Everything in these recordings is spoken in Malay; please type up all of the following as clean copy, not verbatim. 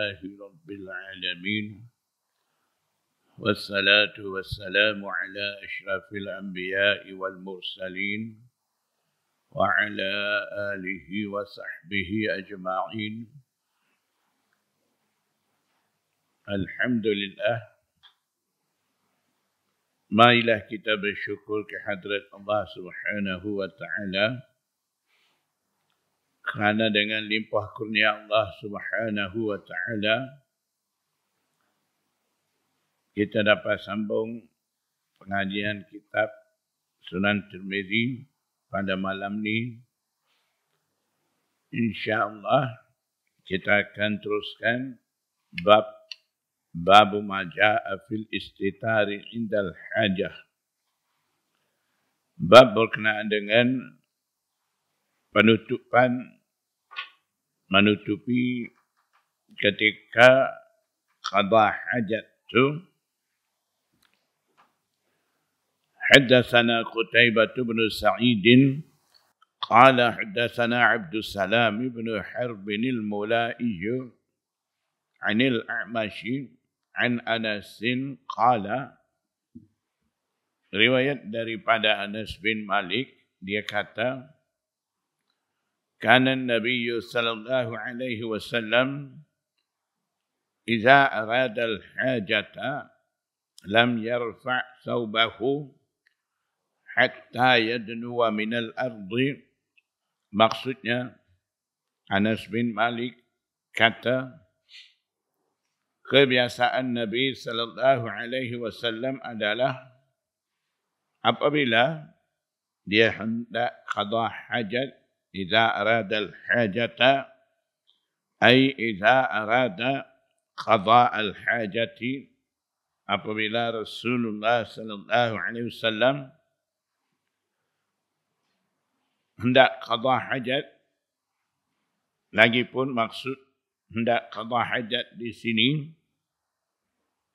لله رب العالمين والصلاة والسلام على أشرف الأنبياء والمرسلين وعلى آله وصحبه أجمعين. الحمد لله. Marilah kita bersyukur kehadrat Allah Subhanahu wa taala kerana dengan limpah kurnia Allah Subhanahu wa taala kita dapat sambung pengajian kitab Sunan Tirmizi pada malam ni. Insya-Allah kita akan teruskan bab ma jaa fil istitari indal hajah. Bab berkenaan dengan menutupi ketika qada hajat tu. Haddatsana Qutaibah bin Sa'id qala haddatsana Abdus Salam bin Harb al-Mula'i عن الأعمش عن أنس قال. Riwayat daripada Anas bin Malik, dia kata, kana Nabi sallallahu alaihi wasallam idza arada al-hajata lam yarfa' thawbahu hatta yadnuwa min al-ardi. Maksudnya Anas bin Malik kata, kebiasaan Nabi sallallahu alaihi wasallam adalah apabila dia hendak qada hajat, idza arada al-hajata ay idza arada qada al-hajati, apabila Rasulullah sallallahu alaihi wasallam hendak qada hajat, lagipun maksud hendak qada hajat di sini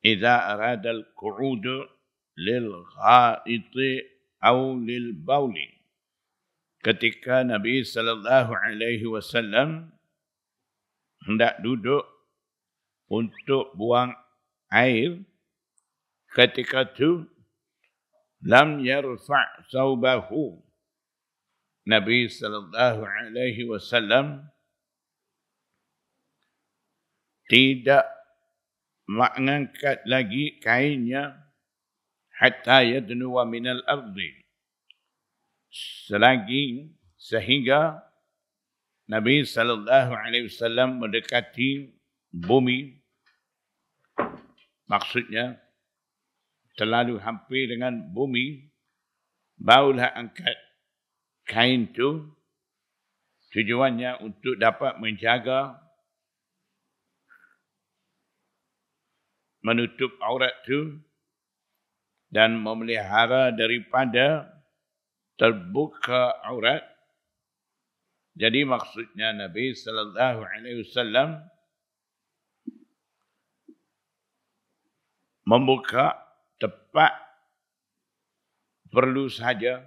idza arada al-qu'ud lil gha'iti aw lil bauli, ketika Nabi sallallahu alaihi wasallam hendak duduk untuk buang air, ketika itu lam yarfa' thawbahu, Nabi sallallahu alaihi wasallam tidak mengangkat lagi kainnya hatta yadnuwa minal ardi, sehingga Nabi sallallahu alaihi wasallam mendekati bumi. Maksudnya terlalu hampir dengan bumi, barulah angkat kain itu. Tujuannya untuk dapat menjaga, menutup aurat itu dan memelihara daripada terbuka aurat. Jadi maksudnya Nabi sallallahu alaihi wasallam membuka tepat perlu saja.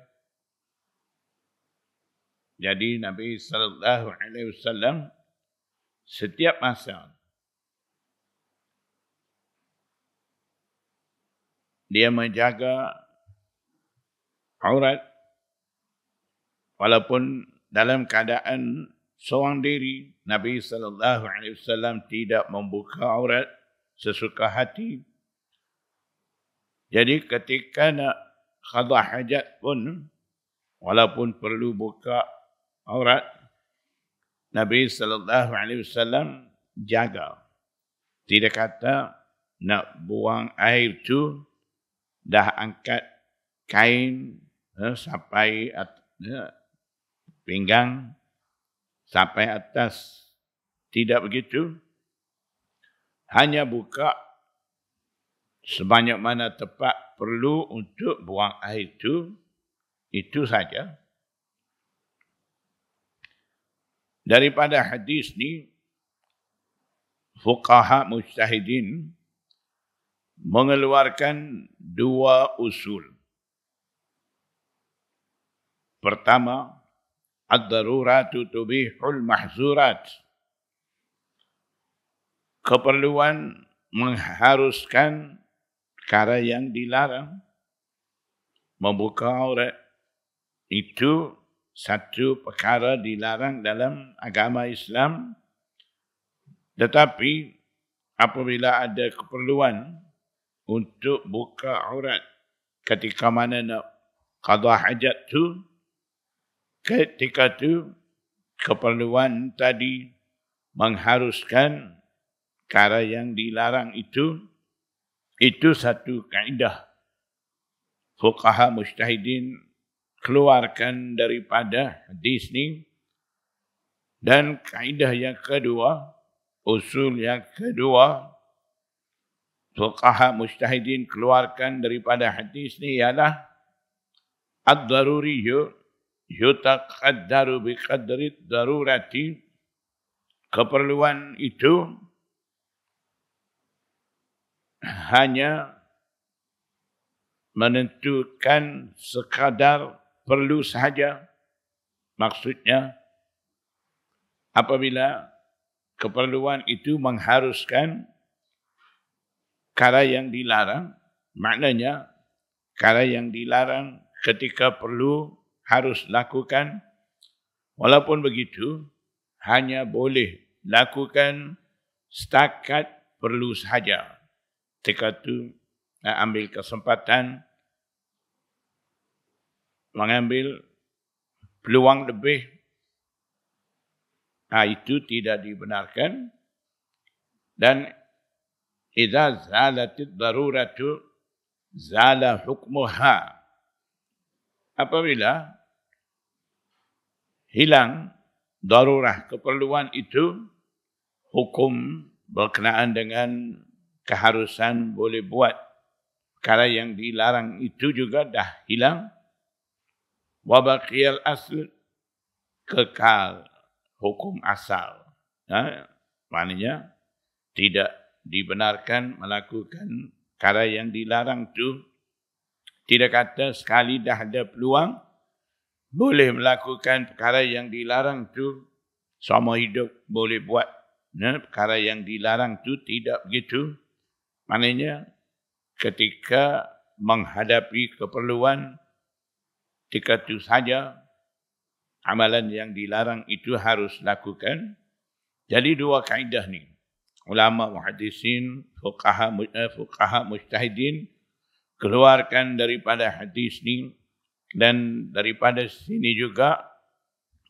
Jadi Nabi sallallahu alaihi wasallam setiap masa dia menjaga aurat, walaupun dalam keadaan seorang diri. Nabi sallallahu alaihi wasallam tidak membuka aurat sesuka hati. Jadi ketika nak qada hajat pun, walaupun perlu buka aurat, Nabi sallallahu alaihi wasallam jaga. Tidak kata nak buang air tu dah angkat kain sampai pinggang sampai atas. Tidak begitu. Hanya buka sebanyak mana tepat perlu untuk buang air itu saja. Daripada hadis ni, fuqaha mujtahidin mengeluarkan dua usul. Pertama, ad-daruratu tubihul mahzurat. keperluan mengharuskan perkara yang dilarang, membuka aurat, itu satu perkara dilarang dalam agama Islam. Tetapi apabila ada keperluan untuk buka aurat ketika mana nak qada hajat tu, ketika tu keperluan tadi mengharuskan perkara yang dilarang itu satu kaedah fuqaha mujtahidin keluarkan daripada hadis ni. Dan kaedah yang kedua, usul yang kedua fuqaha mujtahidin keluarkan daripada hadis ni ialah ad-daruriyyu yutaqaddaru biqadri darurati. Keperluan itu hanya menentukan sekadar perlu sahaja. Maksudnya, apabila keperluan itu mengharuskan perkara yang dilarang, maknanya perkara yang dilarang ketika perlu harus lakukan, walaupun begitu, hanya boleh lakukan setakat perlu sahaja. Ketika itu, ambil kesempatan mengambil peluang lebih, itu tidak dibenarkan. Dan idza zalatid daruratu zala hukmuha. Apabila hilang darurah keperluan itu, hukum berkenaan dengan keharusan boleh buat perkara yang dilarang itu juga dah hilang. Wa baqiyal asl, kekal hukum asal. Maknanya tidak dibenarkan melakukan perkara yang dilarang itu. Tidak kata sekali dah ada peluang boleh melakukan perkara yang dilarang tu seumur hidup boleh buat. Perkara yang dilarang tu tidak begitu. Maknanya ketika menghadapi keperluan, ketika itu saja amalan yang dilarang itu harus lakukan. Jadi dua kaedah ni, ulama muhaddisin, fuqaha mujtahidin keluarkan daripada hadis ni. Dan daripada sini juga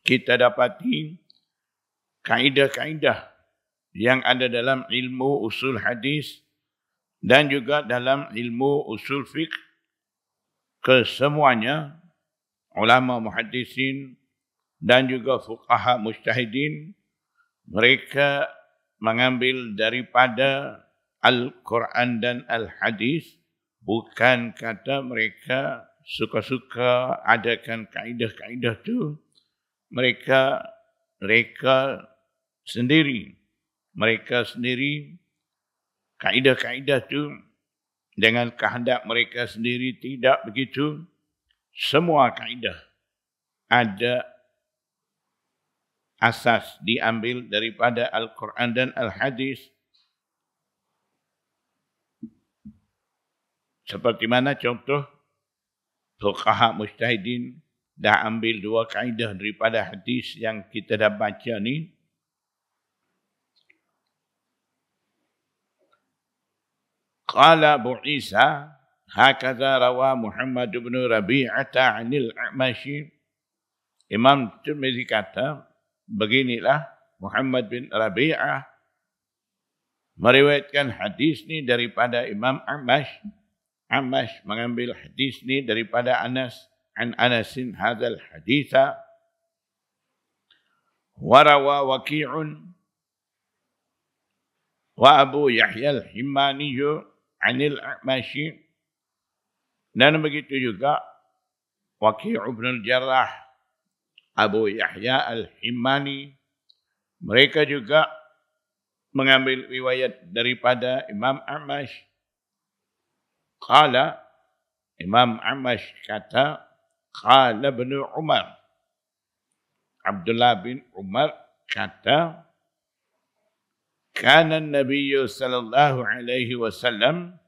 kita dapati kaedah-kaedah yang ada dalam ilmu usul hadis dan juga dalam ilmu usul fiqh. Kesemuanya ulama muhaddisin dan juga fuqaha mujtahidin, mereka mengambil daripada Al-Quran dan Al-Hadis. Bukan kata mereka suka-suka adakan kaedah-kaedah tu. Mereka sendiri kaedah-kaedah tu dengan kehendak mereka sendiri, tidak begitu. Semua kaedah ada asas diambil daripada Al-Quran dan Al-Hadis. Seperti mana contoh, fuqaha mujtahidin dah ambil dua kaedah daripada hadis yang kita dah baca ni. Qala Abu Isa, hakadha rawa Muhammad bin Rabi'ata 'anil A'mashi. Imam Tirmizi kata, beginilah Muhammad bin Rabi'ah meriwayatkan hadis ni daripada Imam A'mash. A'mash mengambil hadis ni daripada Anas, an Anasin hadzal haditha. Wa rawa Waqi'un wa Abu Yahya al-Himmani 'anil A'mashi. Dan begitu juga Waqi' bin al-Jarrah, Abu Yahya al-Himmani, mereka juga mengambil riwayat daripada Imam A'mash. Qala, Imam A'mash kata, qala Ibn Umar, Abdullah bin Umar kata, kana an-nabiy sallallahu alaihi wasallam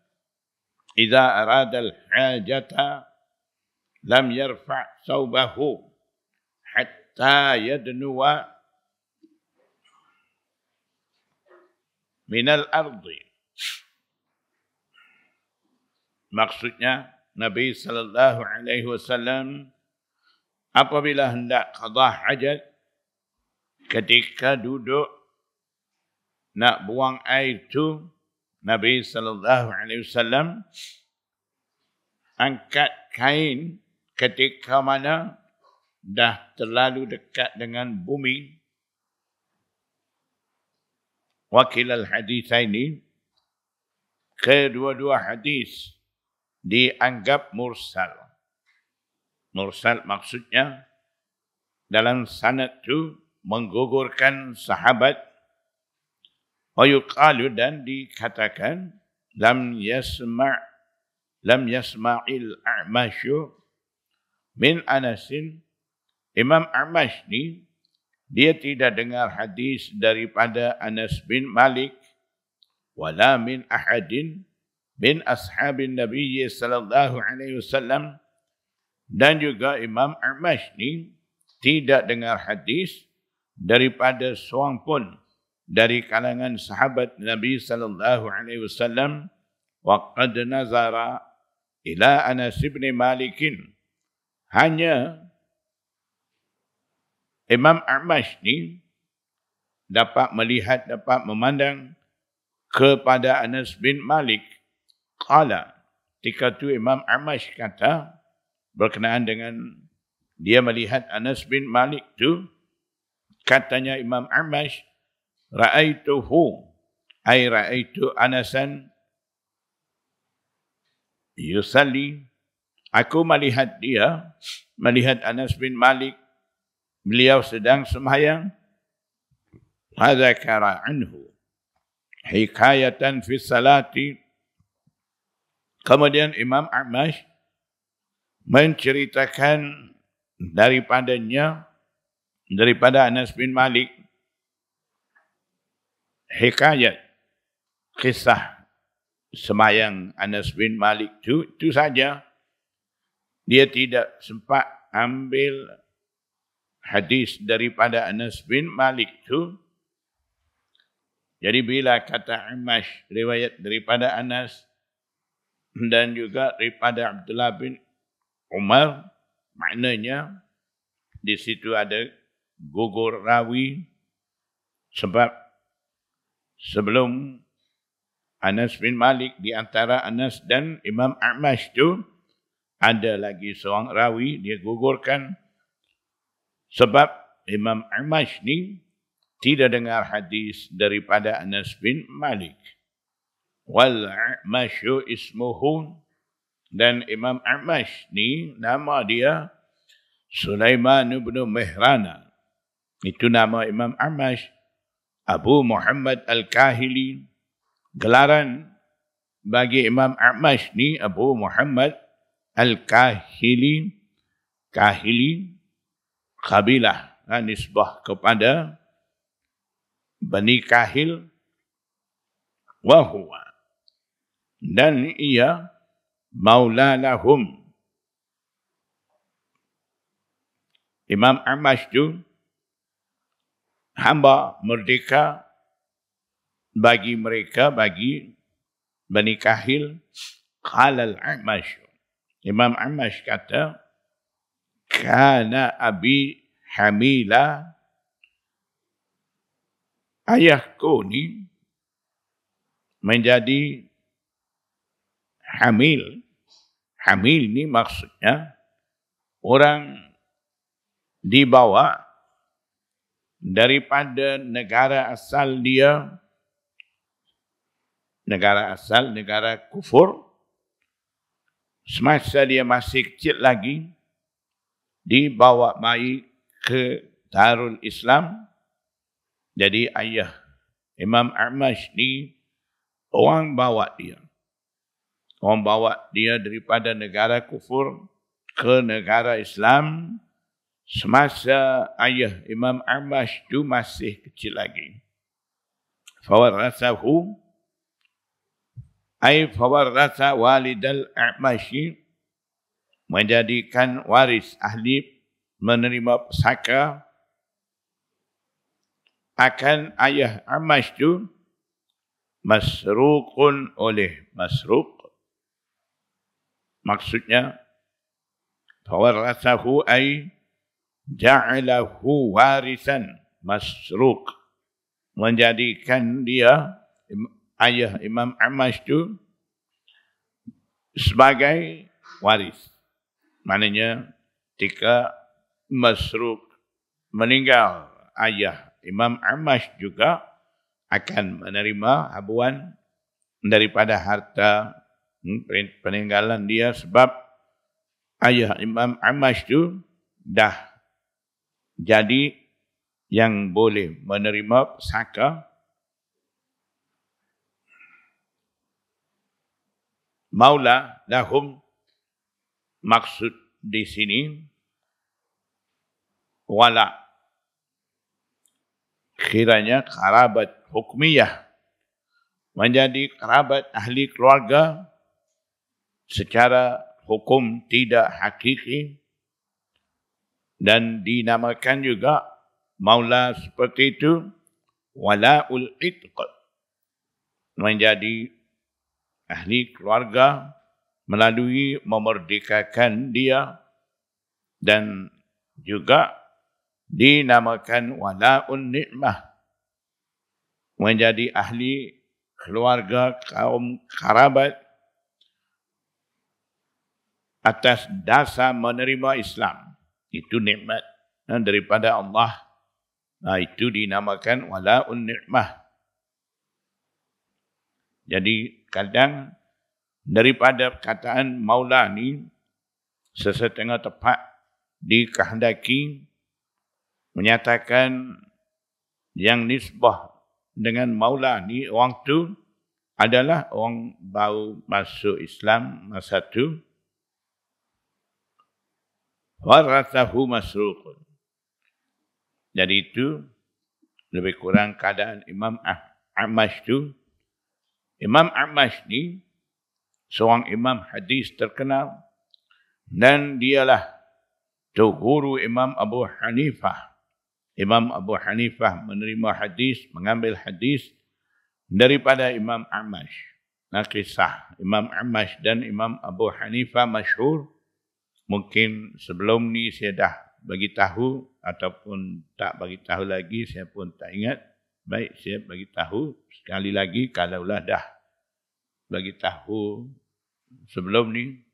idza arada al-hajata lam yarfa' thawbahu hatta yadnuwa min al-ardi. Maksudnya Nabi sallallahu alaihi wasallam apabila hendak qada hajat, ketika duduk nak buang air tu, Nabi sallallahu alaihi wasallam angkat kain ketika mana dah terlalu dekat dengan bumi. Wakil al-hadis ini, kedua-dua hadis dianggap mursal. Mursal maksudnya dalam sanad tu menggugurkan sahabat. Wa yuqalu, dan dikatakan lam yasma'il a'masyu min Anasin. Imam A'mash ni dia tidak dengar hadis daripada Anas bin Malik wala min ahadin min ashabin Nabi sallallahu alaihi wasallam, dan juga Imam A'mash ni tidak dengar hadis daripada seorang pun dari kalangan sahabat Nabi sallallahu alaihi wasallam. Wa qad nazara ila Anas bin Malik, hanya Imam A'mash ni dapat melihat, dapat memandang kepada Anas bin Malik. Qala, ketika tu Imam A'mash kata berkenaan dengan dia melihat Anas bin Malik tu, katanya Imam A'mash, ra'aituhu ay ra'aitu Anasan yusalli, aku melihat dia, melihat Anas bin Malik, beliau sedang sembahyang. Hadzakara anhu hikayatan fi salati, kemudian Imam A'mash menceritakan daripadanya, daripada Anas bin Malik, hikayat, kisah sembahyang Anas bin Malik itu saja. Dia tidak sempat ambil hadis daripada Anas bin Malik tu. Jadi bila kata A'mash riwayat daripada Anas dan juga daripada Abdullah bin Umar, maknanya di situ ada gugur rawi, sebab sebelum Anas bin Malik, di antara Anas dan Imam A'mash tu ada lagi seorang rawi, dia gugurkan. Sebab Imam A'mash ni tidak dengar hadis daripada Anas bin Malik. Wal A'mashu ismuhu, dan Imam A'mash ni nama dia Sulaiman bin Mihrana. Itu nama Imam A'mash. Abu Muhammad Al-Kahili. Gelaran bagi Imam A'mash ni Abu Muhammad Al-Kahili. Kahili kabilah, nisbah kepada Bani Kahil. Wahuwa, dan ia maula lahum. Imam A'mash tu hamba merdeka bagi mereka, bagi Bani Kahil. Qala al-A'mash, Imam A'mash kata, kana abi hamila, ayahku ni menjadi hamil. Hamil ni maksudnya orang dibawa daripada negara asal dia, negara asal, negara kufur, semasa dia masih kecil lagi, dibawa bayi ke Darul Islam. Jadi ayah Imam A'mash ni orang bawa dia. Orang bawa dia daripada negara kufur ke negara Islam semasa ayah Imam A'mash tu masih kecil lagi. fawarathahu ay fawaratha walidal A'mashi, menjadikan waris ahli menerima pusaka akan ayah A'mash itu masruqun oleh Masruq. Maksudnya fawarathahu ay ja'alahu warisan. Masruq menjadikan dia ayah Imam A'mash itu sebagai waris. Maknanya ketika Masruq meninggal, ayah Imam A'mash juga akan menerima habuan daripada harta peninggalan dia, sebab ayah Imam A'mash itu dah jadi yang boleh menerima pusaka. Maula lahum, maksud di sini wala, kiranya kerabat hukmiyah, menjadi kerabat ahli keluarga secara hukum tidak hakiki, dan dinamakan juga maula seperti itu walaul itq, menjadi ahli keluarga melalui memerdekakan dia, dan juga dinamakan walaun ni'mah, menjadi ahli keluarga kaum kerabat atas dasar menerima Islam. Itu nikmat daripada Allah. Itu dinamakan walaun ni'mah. Jadi kadang daripada perkataan maula ni sesetengah tepat dikehendaki menyatakan yang nisbah dengan maula ni orang tu adalah orang baru masuk Islam masa tu. Warathahu Masruq. Jadi itu lebih kurang keadaan Imam A'mash tu. Imam A'mash ni seorang imam hadis terkenal, dan dialah tu guru Imam Abu Hanifah. Imam Abu Hanifah menerima hadis, mengambil hadis daripada Imam A'mash. Nah, kisah Imam A'mash dan Imam Abu Hanifah masyhur. Mungkin sebelum ni saya dah bagi tahu ataupun tak bagi tahu lagi, saya pun tak ingat. Baik, saya bagi tahu sekali lagi kalaulah dah bagi tahu sebelum ni,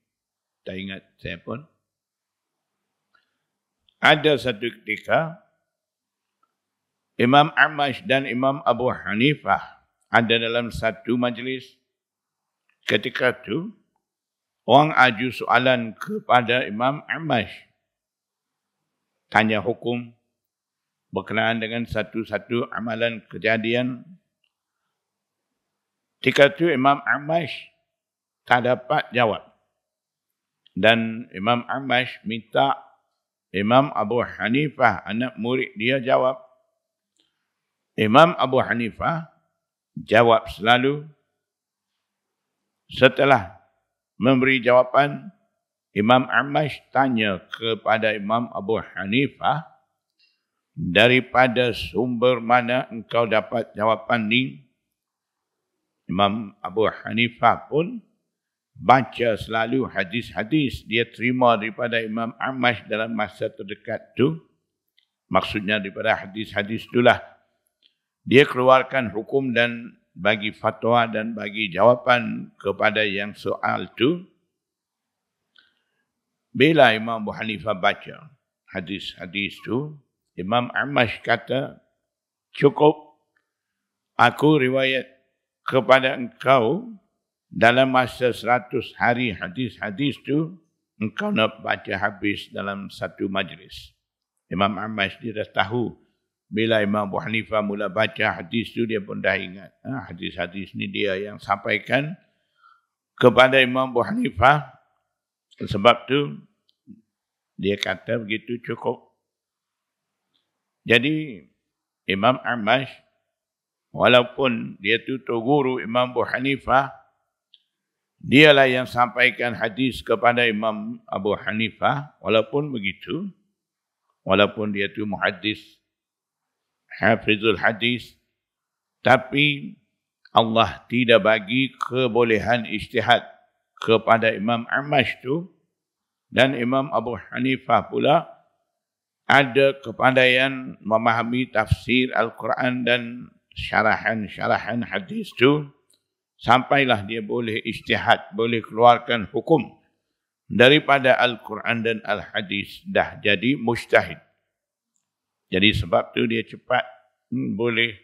tak ingat saya pun. Ada satu ketika Imam A'mash dan Imam Abu Hanifah ada dalam satu majlis. Ketika itu orang aju soalan kepada Imam A'mash, tanya hukum berkenaan dengan satu-satu amalan kejadian. Ketika itu Imam A'mash tak dapat jawab. Dan Imam A'mash minta Imam Abu Hanifah, anak murid dia, jawab. Imam Abu Hanifah jawab selalu. Setelah memberi jawapan, Imam A'mash tanya kepada Imam Abu Hanifah, daripada sumber mana engkau dapat jawapan ni? Imam Abu Hanifah pun baca selalu hadis-hadis dia terima daripada Imam A'mash dalam masa terdekat tu. Maksudnya daripada hadis-hadis itulah dia keluarkan hukum dan bagi fatwa dan bagi jawapan kepada yang soal tu. Bila Imam Abu Hanifah baca hadis-hadis tu, Imam A'mash kata, cukup aku riwayat kepada engkau dalam masa 100 hari hadis-hadis tu, engkau nak baca habis dalam satu majlis. Imam A'mash dia dah tahu. Bila Imam Abu Hanifah mula baca hadis tu, dia pun dah ingat. Hadis-hadis ni dia yang sampaikan kepada Imam Abu Hanifah. Sebab tu, dia kata begitu cukup. Jadi, Imam A'mash walaupun dia tutur guru Imam Abu Hanifah, dialah yang sampaikan hadis kepada Imam Abu Hanifah. Walaupun begitu, walaupun dia tu muhaddis, hafizul hadis, tapi Allah tidak bagi kebolehan ijtihad kepada Imam Amash tu, dan Imam Abu Hanifah pula ada kepandaian memahami tafsir Al-Quran dan syarahan-syarahan hadis tu, sampailah dia boleh ijtihad, boleh keluarkan hukum daripada Al-Quran dan Al-Hadis, dah jadi mujtahid. Jadi sebab tu dia cepat boleh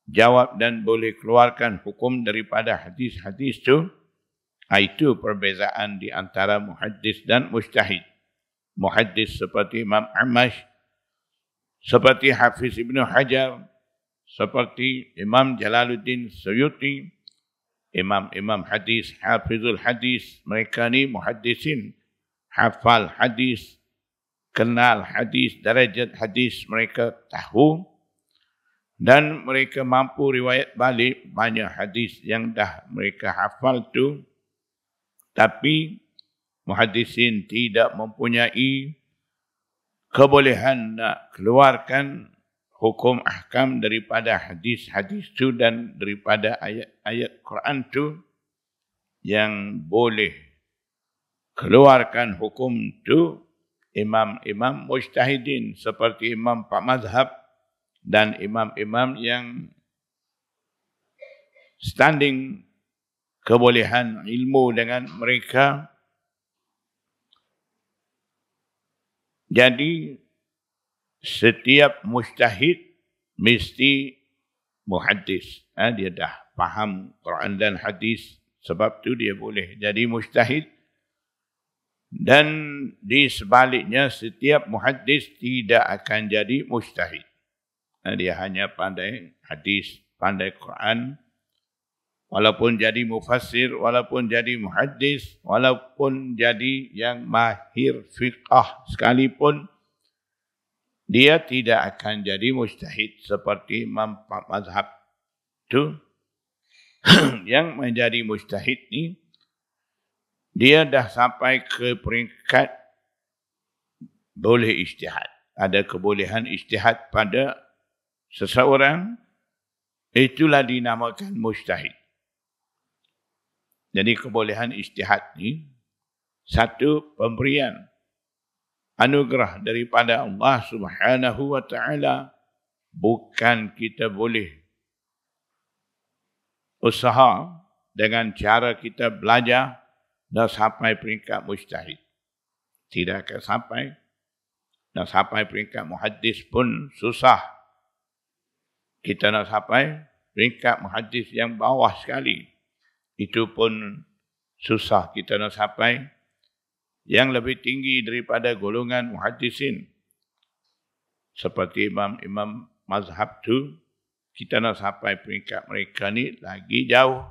jawab dan boleh keluarkan hukum daripada hadis-hadis tu. Itu perbezaan di antara muhaddis dan mujtahid. Muhaddis seperti Imam Amash, seperti Hafiz Ibn Hajar, seperti Imam Jalaluddin Suyuti, imam-imam hadis, hafizul hadis, mereka ni muhaddisin, hafal hadis, kenal hadis, darajat hadis mereka tahu, dan mereka mampu riwayat balik banyak hadis yang dah mereka hafal tu. Tapi muhaddisin tidak mempunyai kebolehan nak keluarkan hukum ahkam daripada hadis-hadis tu dan daripada ayat-ayat Quran tu. Yang boleh keluarkan hukum tu imam-imam mujtahidin seperti imam Pak Mazhab dan imam-imam yang standing kebolehan ilmu dengan mereka. Jadi setiap mujtahid mesti muhaddis. Dia dah faham Quran dan hadis, sebab tu dia boleh jadi mujtahid. Dan di sebaliknya, setiap muhaddis tidak akan jadi mujtahid. Dia hanya pandai hadis, pandai Quran, walaupun jadi mufassir, walaupun jadi muhaddis, walaupun jadi yang mahir fiqah sekalipun, dia tidak akan jadi mujtahid seperti Imam Mazhab tu. Yang menjadi mujtahid ni, dia dah sampai ke peringkat boleh ijtihad. Ada kebolehan ijtihad pada seseorang, itulah dinamakan mujtahid. Jadi kebolehan ijtihad ni satu pemberian anugerah daripada Allah Subhanahu wa taala. Bukan kita boleh usaha dengan cara kita belajar dah sampai peringkat mujtahid. Tidak akan sampai. Dah sampai peringkat muhaddis pun susah. Kita nak sampai peringkat muhaddis yang bawah sekali, itu pun susah. Kita nak sampai yang lebih tinggi daripada golongan muhaddisin seperti imam-imam mazhab tu. Kita nak sampai peringkat mereka ni lagi jauh.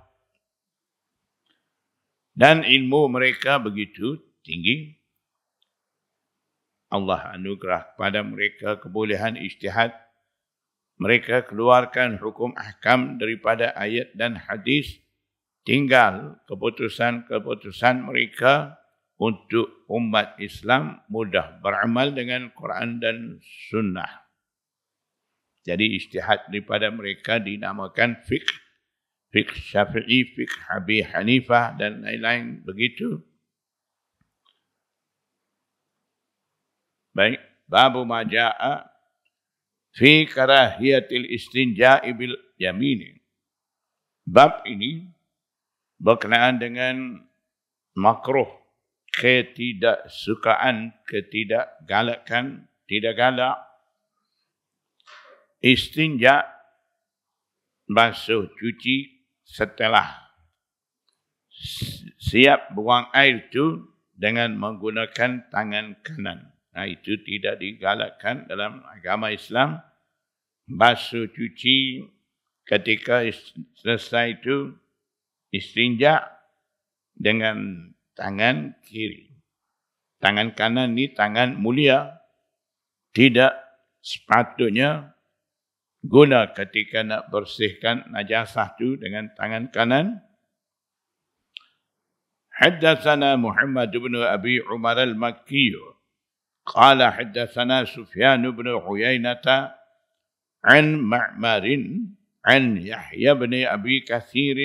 Dan ilmu mereka begitu tinggi. Allah anugerah kepada mereka kebolehan ijtihad. Mereka keluarkan hukum ahkam daripada ayat dan hadis. Tinggal keputusan-keputusan mereka untuk umat Islam mudah beramal dengan Quran dan Sunnah. Jadi ijtihad daripada mereka dinamakan fiqh. Fiqh Syafi'i, fiqh Abi Hanifah dan lain-lain begitu. Baik, babu ma jaa fi karahiyatil istinja'i bil yamin. Bab ini berkenaan dengan makruh, ketidaksukaan, ketidakgalakan, tidak galak istinja, basuh cuci setelah siap buang air itu dengan menggunakan tangan kanan. Itu tidak digalakkan dalam agama Islam. Basuh cuci ketika selesai itu istinja dengan tangan kiri. Tangan kanan ni tangan mulia. Tidak sepatutnya guna ketika nak bersihkan najasah tu dengan tangan kanan. Haddatsana Muhammad bin Abi Umar al-Makki qala haddatsana Sufyan bin Uyainah an Ma'mar an Yahya bin Abi Katsir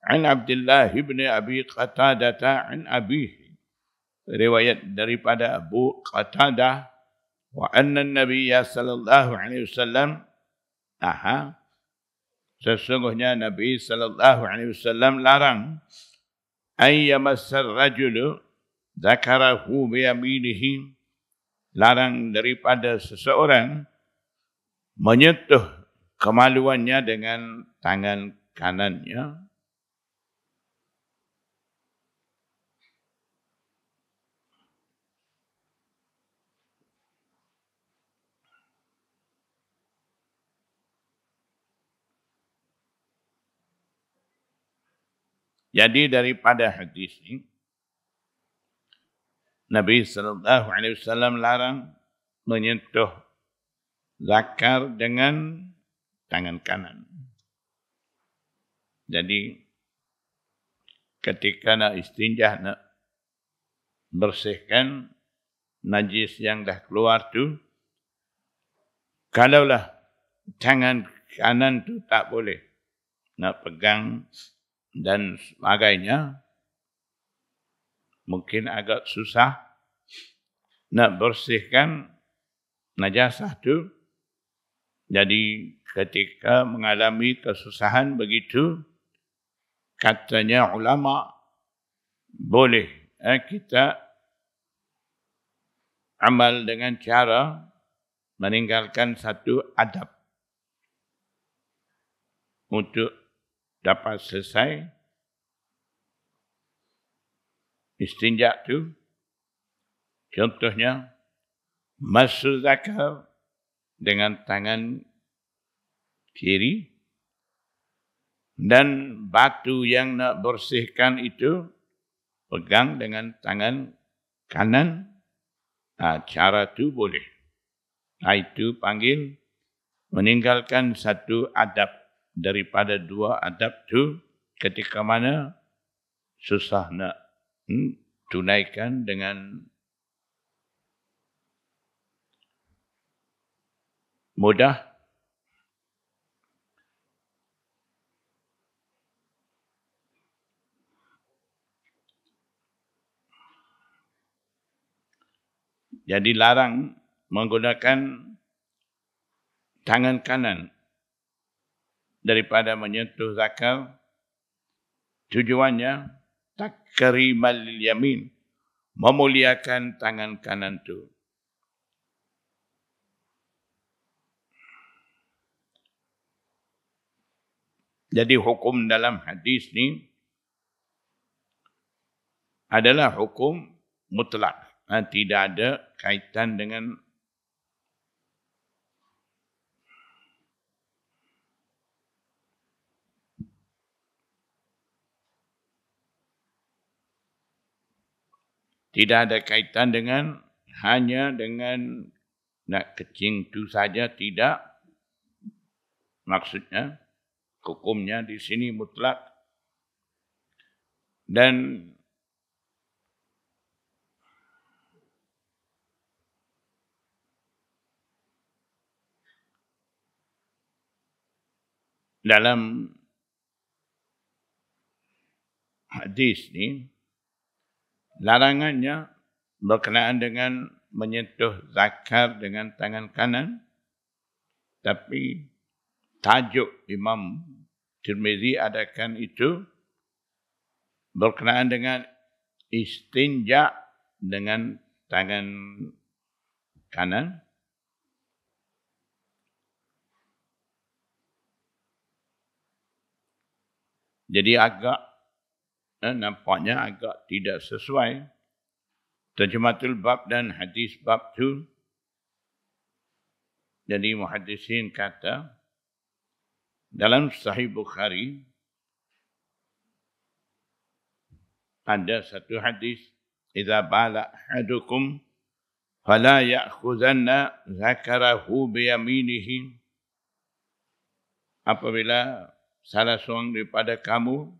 an Abdullah bin Abi Qatadah an abihi. Riwayat daripada Abu Qatadah wa anna an-nabiy sallallahu alaihi wasallam sesungguhnya Nabi sallallahu alaihi wasallam larang ayyamassar rajulu dzakarahu bi yaminihi, larang daripada seseorang menyentuh kemaluannya dengan tangan kanannya. Jadi daripada hadis ini, Nabi sallallahu alaihi wasallam larang menyentuh zakar dengan tangan kanan. Jadi ketika nak istinjah, nak bersihkan najis yang dah keluar tu, kalaulah tangan kanan tu tak boleh nak pegang dan sebagainya, mungkin agak susah nak bersihkan najasah tu. Jadi ketika mengalami kesusahan begitu, katanya ulama, boleh kita amal dengan cara meninggalkan satu adab untuk dapat selesai istinja tu. Contohnya, masuk zakar dengan tangan kiri, dan batu yang nak bersihkan itu pegang dengan tangan kanan. Cara tu boleh. Itu panggil meninggalkan satu adab daripada dua adab tu ketika mana susah nak tunaikan dengan mudah. Jadi larang menggunakan tangan kanan daripada menyentuh zakar. Tujuannya takrimal yamin, memuliakan tangan kanan tu. Jadi hukum dalam hadis ni adalah hukum mutlak. Tidak ada kaitan dengan hanya dengan nak kecing tu saja, tidak. Maksudnya hukumnya di sini mutlak. Dan dalam hadis ni, larangannya berkenaan dengan menyentuh zakar dengan tangan kanan, tapi tajuk Imam Tirmizi adakan itu berkenaan dengan istinja dengan tangan kanan. Jadi agak nampaknya agak tidak sesuai terjematul bab dan hadis bab tu. Jadi muhaddisin kata dalam Sahih Bukhari ada satu hadis, idza bala ahadukum fala ya'khuzanna zakarahu bi yaminihi apabila salah seorang daripada kamu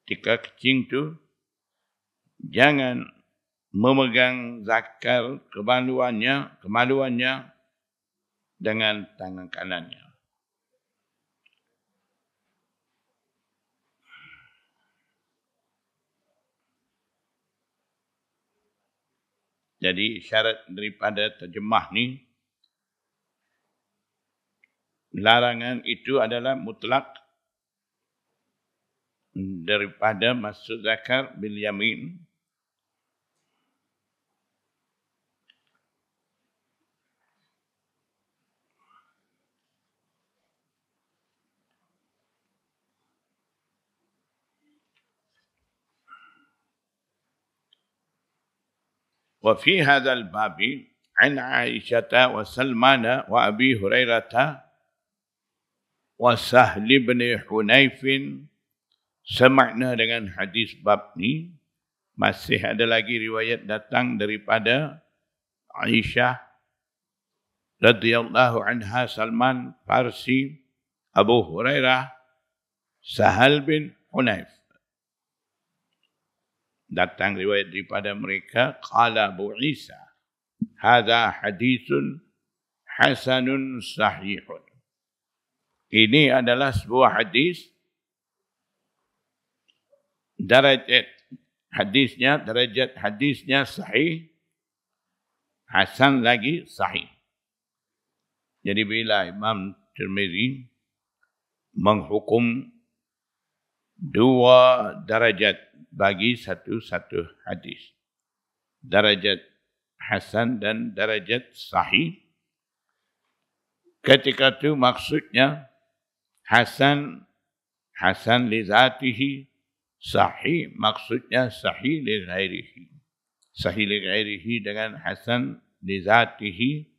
ketika kencing tu jangan memegang zakar kemaluannya dengan tangan kanannya. Jadi syarat daripada terjemah ni, larangan itu adalah mutlak daripada masuk zakar bil yamin. وفي هذا الباب عن عائشة وسلمان وأبي هريرة وسهل بن حنيف semakna dengan hadis bab ni. Masih ada lagi riwayat datang daripada Aisyah radhiyallahu anha, Salman Farsi, Abu Hurairah, Sahal bin Hunayf. Datang riwayat daripada mereka, qala Abu Isa, hadza haditsun hasanun sahihun. Ini adalah sebuah hadis, darajat hadisnya sahih, hasan lagi sahih. Jadi bila Imam Tirmizi menghukum 2 darajat bagi satu hadis, darajat hasan dan darajat sahih, ketika itu maksudnya hasan li zatihi, sahih maksudnya sahih li ghairihi. Sahih li ghairihi dengan hasan li zatihi.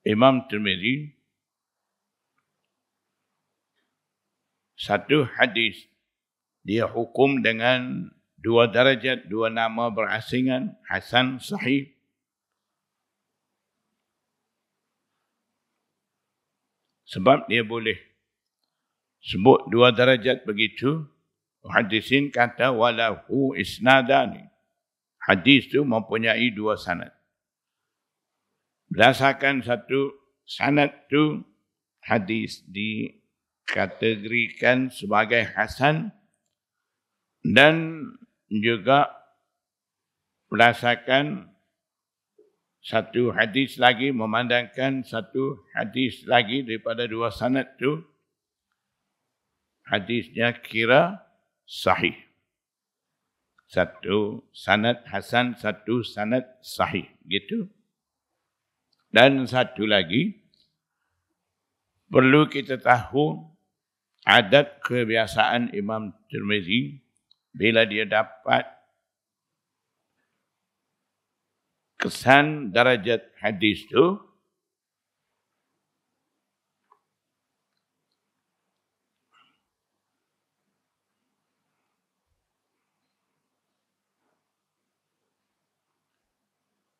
Imam Tirmizi satu hadis dia hukum dengan 2 darajat, 2 nama berasingan, hasan, sahih. Sebab dia boleh sebut 2 darajat begitu. Hadisin kata walahu isnadani. Hadis itu mempunyai 2 sanad. Berdasarkan satu sanad itu, hadis dikategorikan sebagai hasan, dan juga berdasarkan satu hadis lagi, memandangkan satu hadis lagi daripada 2 sanad itu, hadisnya kira sahih. Satu sanad hasan, satu sanad sahih. Gitu. Dan satu lagi, perlu kita tahu adat kebiasaan Imam Tirmizi bila dia dapat kesan darajat hadis itu,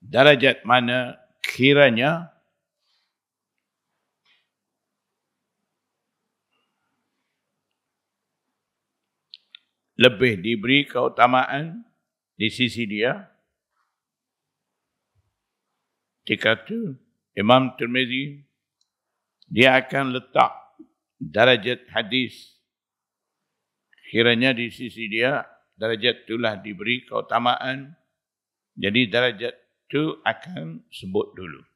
darajat mana kiranya lebih diberi keutamaan di sisi dia, ketika itu Imam Tirmizi dia akan letak darajat hadis kiranya di sisi dia, darajat itulah diberi keutamaan, jadi darajat itu akan sebut dulu.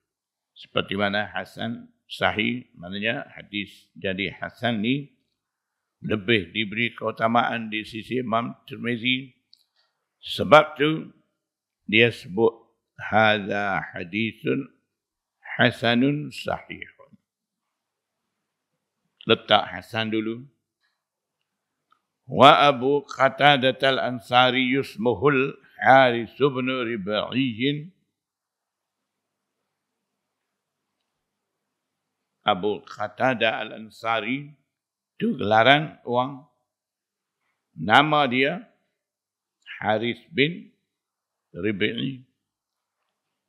Seperti mana hasan sahih, maknanya hadis jadi hasan ni lebih diberi keutamaan di sisi Imam Tirmizi. Sebab tu dia sebut hadza haditsun hasanun sahihun. Letak hasan dulu. Wa Abu Qatadah al-Ansari yusmuhul Haris bin Ribai'in. Abu Qatadah al-Ansari itu gelaran orang Nama dia Harith bin Rib'i.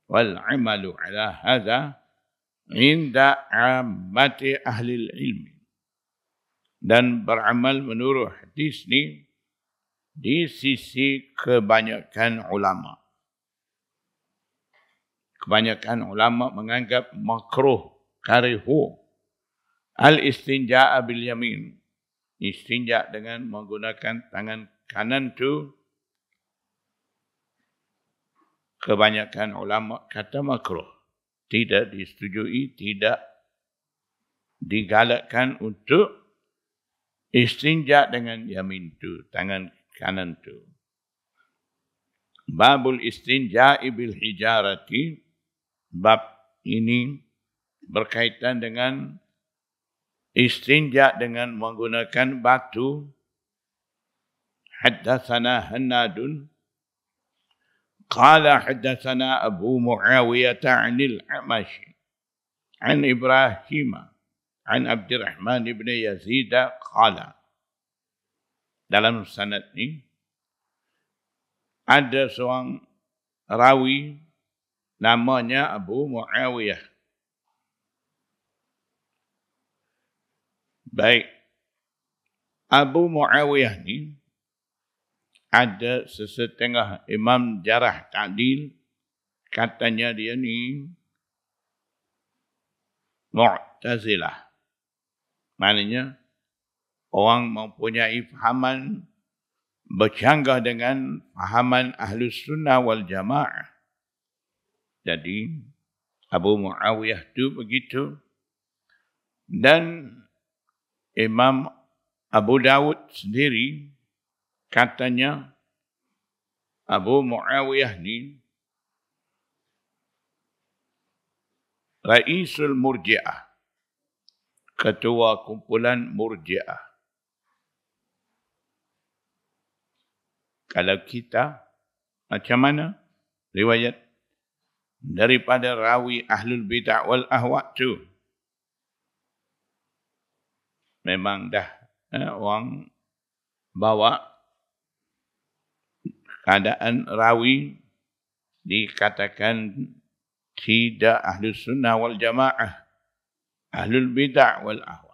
Wal amalu ala hadha inda ammati ahli ilmi. Dan beramal menurut hadis ni di sisi kebanyakan ulama. Kebanyakan ulama menganggap makruh, karihu, al-istinja'a bil yamin. Istinja' dengan menggunakan tangan kanan tu, kebanyakan ulama kata makruh. Tidak disetujui, tidak digalakkan untuk istinja' dengan yamin tu, tangan kanan tu. Babul istinja'i bil hijarati. Bab ini berkaitan dengan istinja' dengan menggunakan batu. Haddatsana Hannadun qala haddatsana Abu Muawiyah 'anil A'mash 'an Ibrahim 'an Abdurrahman ibn Yazid qala. Dalam sanad ni ada seorang rawi namanya Abu Muawiyah. Baik, Abu Muawiyah ni ada sesetengah imam jarah ta'dil katanya dia ni Mu'tazilah. Maknanya orang mempunyai fahaman bercanggah dengan fahaman Ahlus Sunnah wal Jamaah. Jadi Abu Muawiyah tu begitu. Dan Imam Abu Dawud sendiri katanya Abu Muawiyah ni Raisul Murji'ah, ketua kumpulan Murji'ah. Kalau kita macam mana riwayat daripada rawi Ahlul Bid'ah wal Ahwa' tu, memang dah orang bawa keadaan rawi dikatakan tidak Ahlus Sunnah wal Jamaah, Ahlul Bid'ah wal Ahwa'.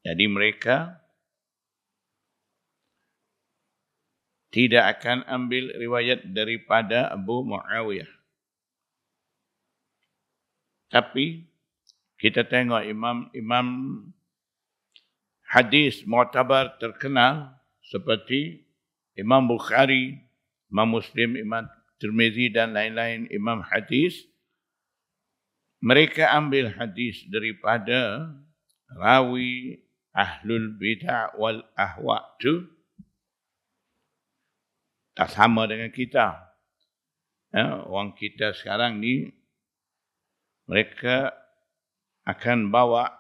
Jadi mereka tidak akan ambil riwayat daripada Abu Muawiyah. Tapi kita tengok imam hadis mu'tabar terkenal seperti Imam Bukhari, Imam Muslim, Imam Tirmizi dan lain-lain imam hadis. Mereka ambil hadis daripada rawi Ahlul Bid'ah wal Ahwa' tu. Tak sama dengan kita. Orang kita sekarang ni, mereka akan bawa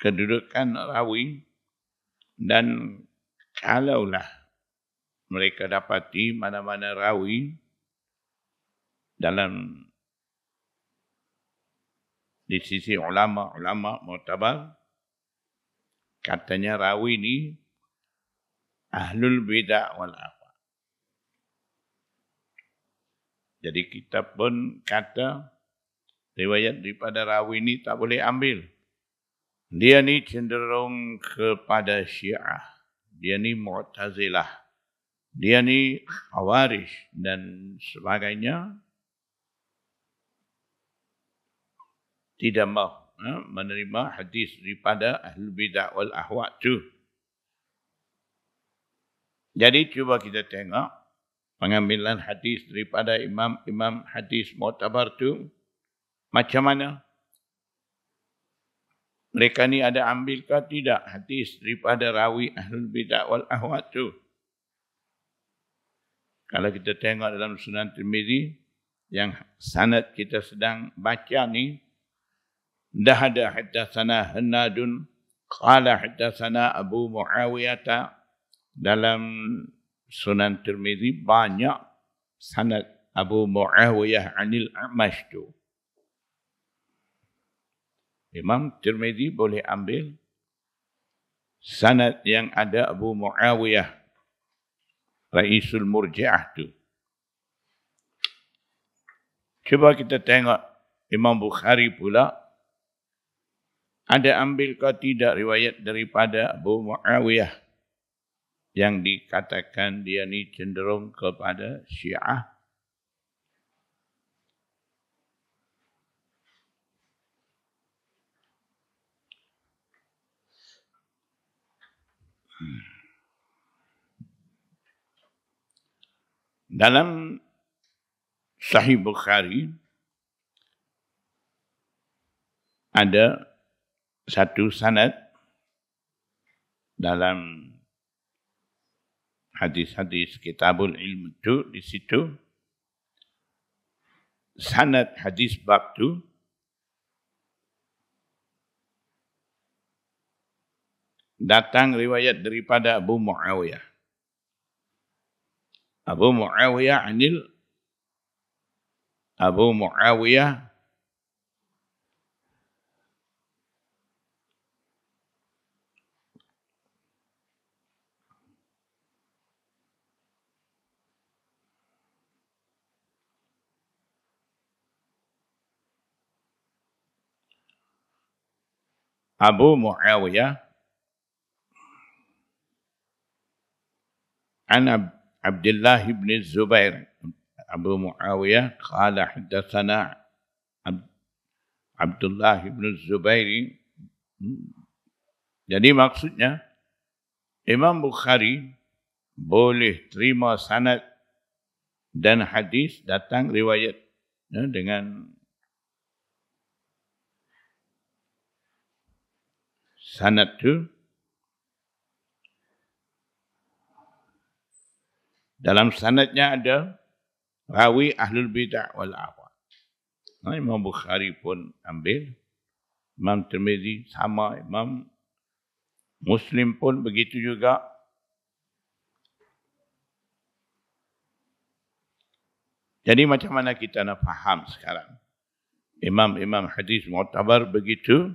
kedudukan rawi, dan kalaulah mereka dapati mana-mana rawi dalam di sisi ulama mu'tabar, katanya rawi ni Ahlul Bid'ah wal Ahwa'. Jadi kita pun kata riwayat daripada rawi ni tak boleh ambil. Dia ni cenderung kepada Syiah. Dia ni Mu'tazilah. Dia ni Khawarij dan sebagainya. Tidak mahu menerima hadis daripada Ahlul Bid'ah wal Ahwa' tu. Jadi cuba kita tengok pengambilan hadis daripada imam hadis mu'tabar tu macam mana? Mereka ni ada ambil ke tidak hadis daripada rawi Ahlul Bid'ah wal Ahwa' tu? Kalau kita tengok dalam Sunan Tirmizi yang sanad kita sedang baca ni, dah ada haddatsana Hannadun qala haddatsana Abu Muawiyah. Dalam Sunan Tirmizi banyak sanad Abu Muawiyah 'anil A'mash tu. Imam Tirmizi boleh ambil sanad yang ada Abu Muawiyah, Raisul Murji'ah tu. Cuba kita tengok Imam Bukhari pula ada ambil ke tidak riwayat daripada Abu Muawiyah yang dikatakan dia ni cenderung kepada Syiah. Dalam Sahih Bukhari ada satu sanad dalam hadis-hadis Kitabul Ilm itu, di situ sanad hadis bab tu datang riwayat daripada Abu Muawiyah. Abu Muawiyah Abu Muawiyah an Abdullah bin Zubair. Abu Muawiyah qala haddatsana Abdullah bin Zubair. Jadi maksudnya Imam Bukhari boleh terima sanad dan hadis datang riwayat dengan sanad tu dalam sanadnya ada rawi ahlul bidah wal ahwa. Imam Bukhari pun ambil, Imam Tirmizi sama, Imam Muslim pun begitu juga. Jadi macam mana kita nak faham sekarang? Imam-imam hadis mu'tabar begitu,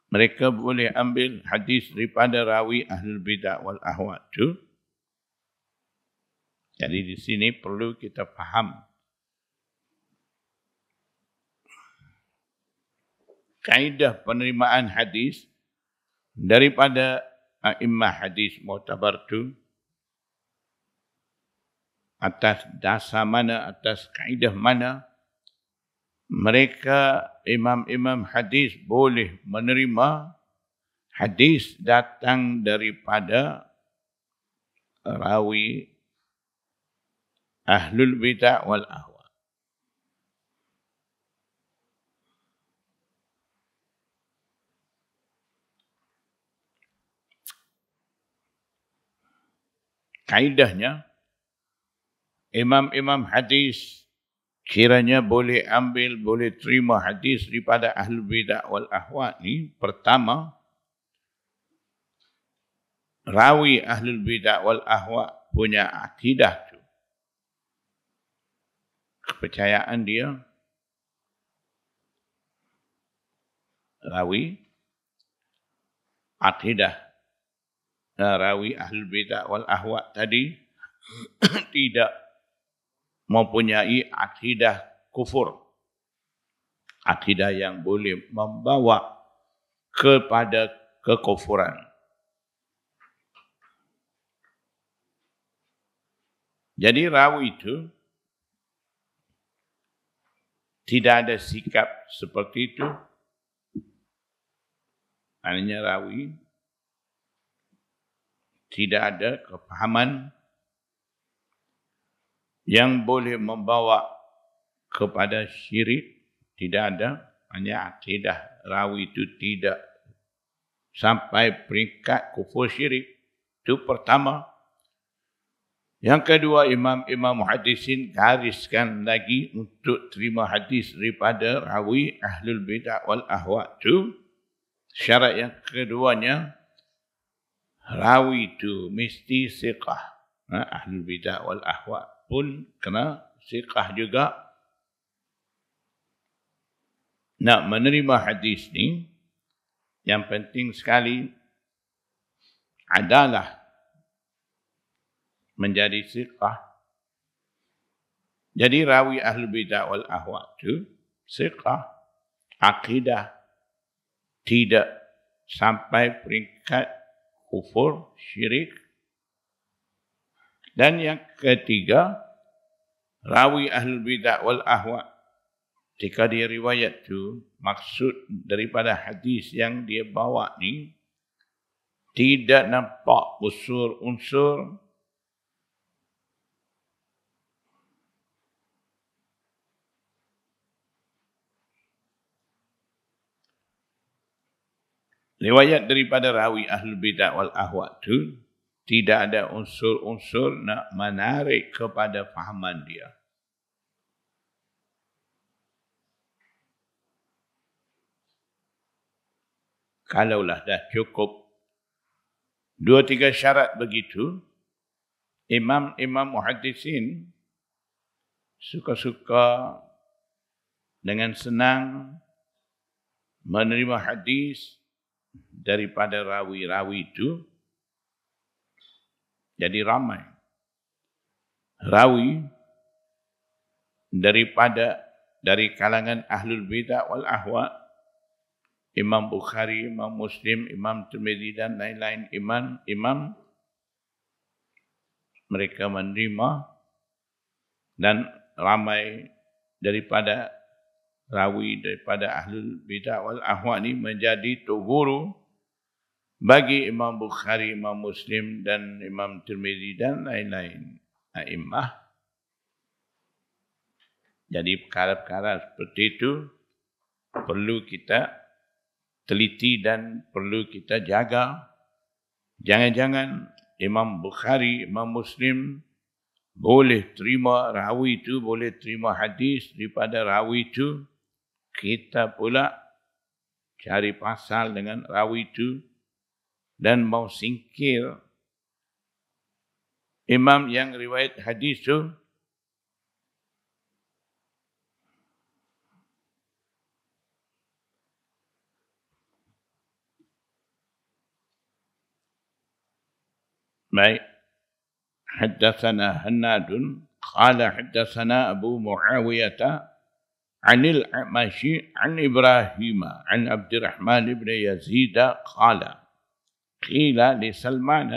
mereka boleh ambil hadis daripada rawi ahlul bidah wal ahwa tu. Jadi di sini perlu kita faham kaedah penerimaan hadis daripada a'immah hadis mu'tabar tu atas dasar mana, atas kaedah mana mereka imam-imam hadis boleh menerima hadis datang daripada rawi ahlul bidah wal ahwa. Kaedahnya, imam-imam hadis kiranya boleh ambil, boleh terima hadis daripada ahlul bidah wal ahwa ni, pertama, rawi ahlul bidah wal ahwa punya akidah tu, kepercayaan dia, rawi akidah rawi ahlul bidah wal ahwa tadi tidak mempunyai akidah kufur, akidah yang boleh membawa kepada kekufuran. Jadi rawi itu tidak ada sikap seperti itu. Maknanya rawi tidak ada kepahaman yang boleh membawa kepada syirik, tidak ada. Hanya akidah rawi itu tidak sampai peringkat kufur syirik. Itu pertama. Yang kedua, imam-imam hadisin gariskan lagi untuk terima hadis daripada rawi ahlul bidah wal ahwa itu. Syarat yang keduanya, rawi itu mesti siqah. Ahlul bidah wal ahwa pun kena siqah juga. nak menerima hadis ni, yang penting sekali adalah menjadi siqah. Jadi rawi Ahlul Bidah wal Ahwa itu siqah, akidah, tidak sampai peringkat kufur, syirik. Dan yang ketiga, rawi Ahlul Bidah wal Ahwa, ketika dia riwayat tu, maksud daripada hadis yang dia bawa ni tidak nampak unsur-unsur riwayat daripada rawi Ahlul Bidah wal Ahwa tu tidak ada unsur-unsur nak menarik kepada fahaman dia. Kalaulah dah cukup 2-3 syarat begitu, imam-imam muhaddisin suka-suka dengan senang menerima hadis daripada rawi-rawi itu. Jadi ramai rawi dari kalangan Ahlul Bidah wal Ahwa, Imam Bukhari, Imam Muslim, Imam Tirmidzi dan lain-lain imam mereka menerima, dan ramai daripada rawi daripada Ahlul Bidah wal Ahwa ni menjadi tok guru bagi Imam Bukhari, Imam Muslim dan Imam Tirmidzi dan lain-lain a'immah. Jadi perkara-perkara seperti itu perlu kita teliti dan perlu kita jaga. Jangan-jangan Imam Bukhari, Imam Muslim boleh terima rawi itu, boleh terima hadis daripada rawi itu, kita pula cari pasal dengan rawi itu dan mau singkir imam yang riwayat hadis itu. Baik. Haddatsana Hannadun qala haddatsana Abu Muawiyah anil A'mashi an Ibrahim an Abdurrahman ibn Yazid qala qila li Salman,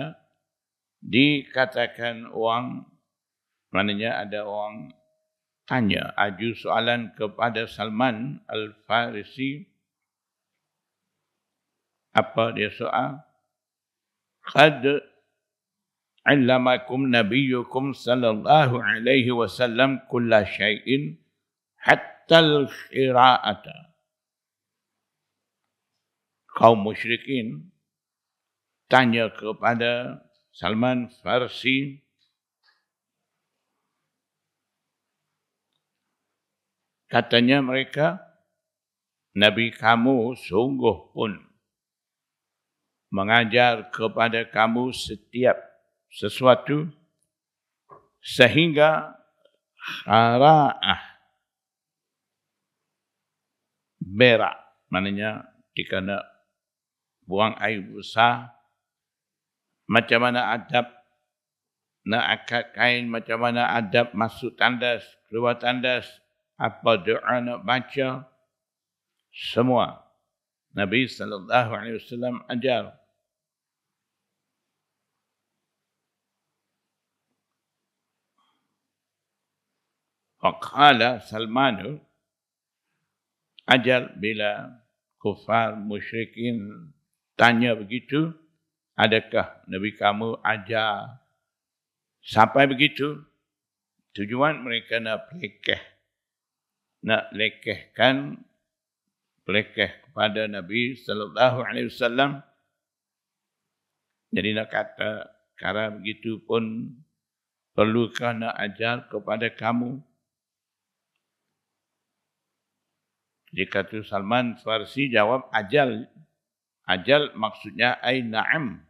dikatakan orang, maknanya ada orang tanya, aju soalan kepada Salman Al-Farisi. Apa dia soal? Qad allamakum nabiyyukum sallallahu alaihi wasallam kulla syai'in hatta al-qira'ata. Kaum musyrikin tanya kepada Salman Farsi, katanya mereka, Nabi kamu sungguh pun mengajar kepada kamu setiap sesuatu sehingga khara'ah, berak, maknanya jika nak buang air besar, macam mana adab nak akad kain, macam mana adab masuk tandas, keluar tandas, apa doa nak baca, semua Nabi sallallahu alaihi wasallam ajar. Faqala Salman, ajar bila kufar musyrikin tanya begitu, adakah Nabi kamu ajar sampai begitu? Tujuan mereka nak pelekeh kepada Nabi sallallahu alaihi wasallam. Jadi nak kata, cara begitu pun perlukah nak ajar kepada kamu? Jika tu Salman Farsi jawab ajal. Ajal maksudnya ay na'am.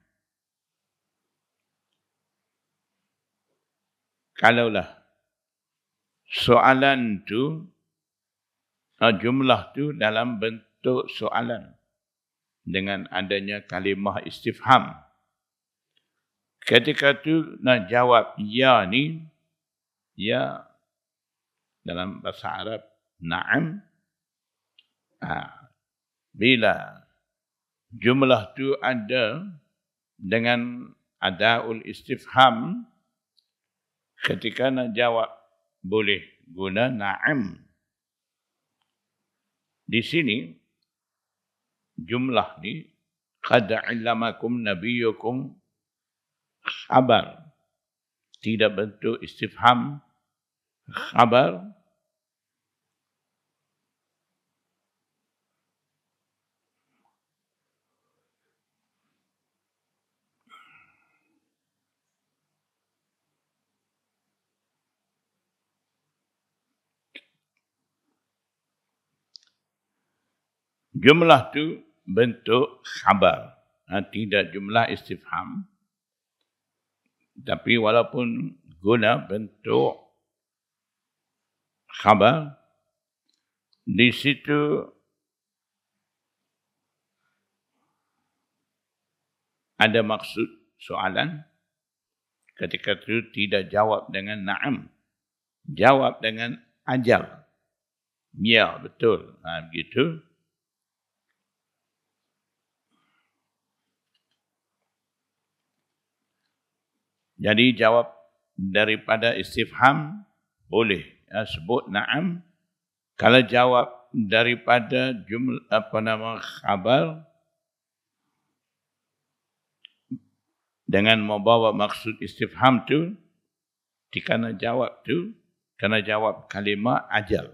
Kalaulah soalan tu Jumlah tu dalam bentuk soalan dengan adanya kalimah istifham. Ketika tu nak jawab ya ni, ya dalam bahasa Arab, na'am. Bila jumlah tu ada dengan adaul istifham, ketika nak jawab boleh guna na'am. Di sini jumlah ni qad 'allamakum nabiyyukum khabar, tidak bentuk istifham, khabar. Jumlah tu bentuk khabar, tidak jumlah istifham. Tapi walaupun guna bentuk khabar, di situ ada maksud soalan. Ketika itu tidak jawab dengan na'am, jawab dengan ajal. Ya, betul. Begitu. Jadi jawab daripada istifham boleh sebut na'am. Kalau jawab daripada jumlah khabar dengan membawa maksud istifham tu, dikana jawab tu kena jawab kalimah ajal.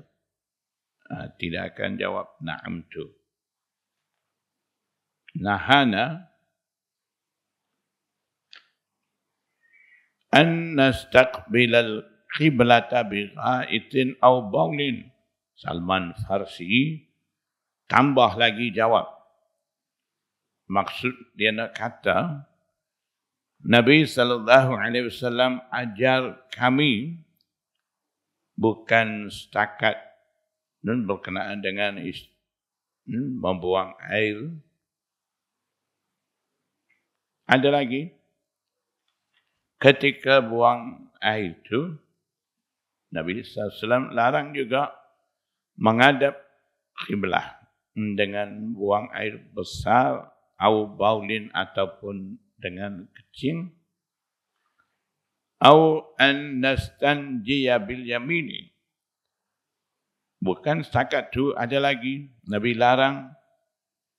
Tidak akan jawab na'am tu. Nahana an nastaqbilal qiblata bighaitin aw baulin. Salman Farsi tambah lagi jawab. Maksud dia nak kata, Nabi SAW ajar kami bukan setakat berkenaan dengan membuang air. Ada lagi, ketika buang air itu, Nabi SAW larang juga menghadap qiblah dengan buang air besar, au baulin ataupun dengan kecil, au an nastanjiya bil yamini. Bukan setakat itu, ada lagi Nabi larang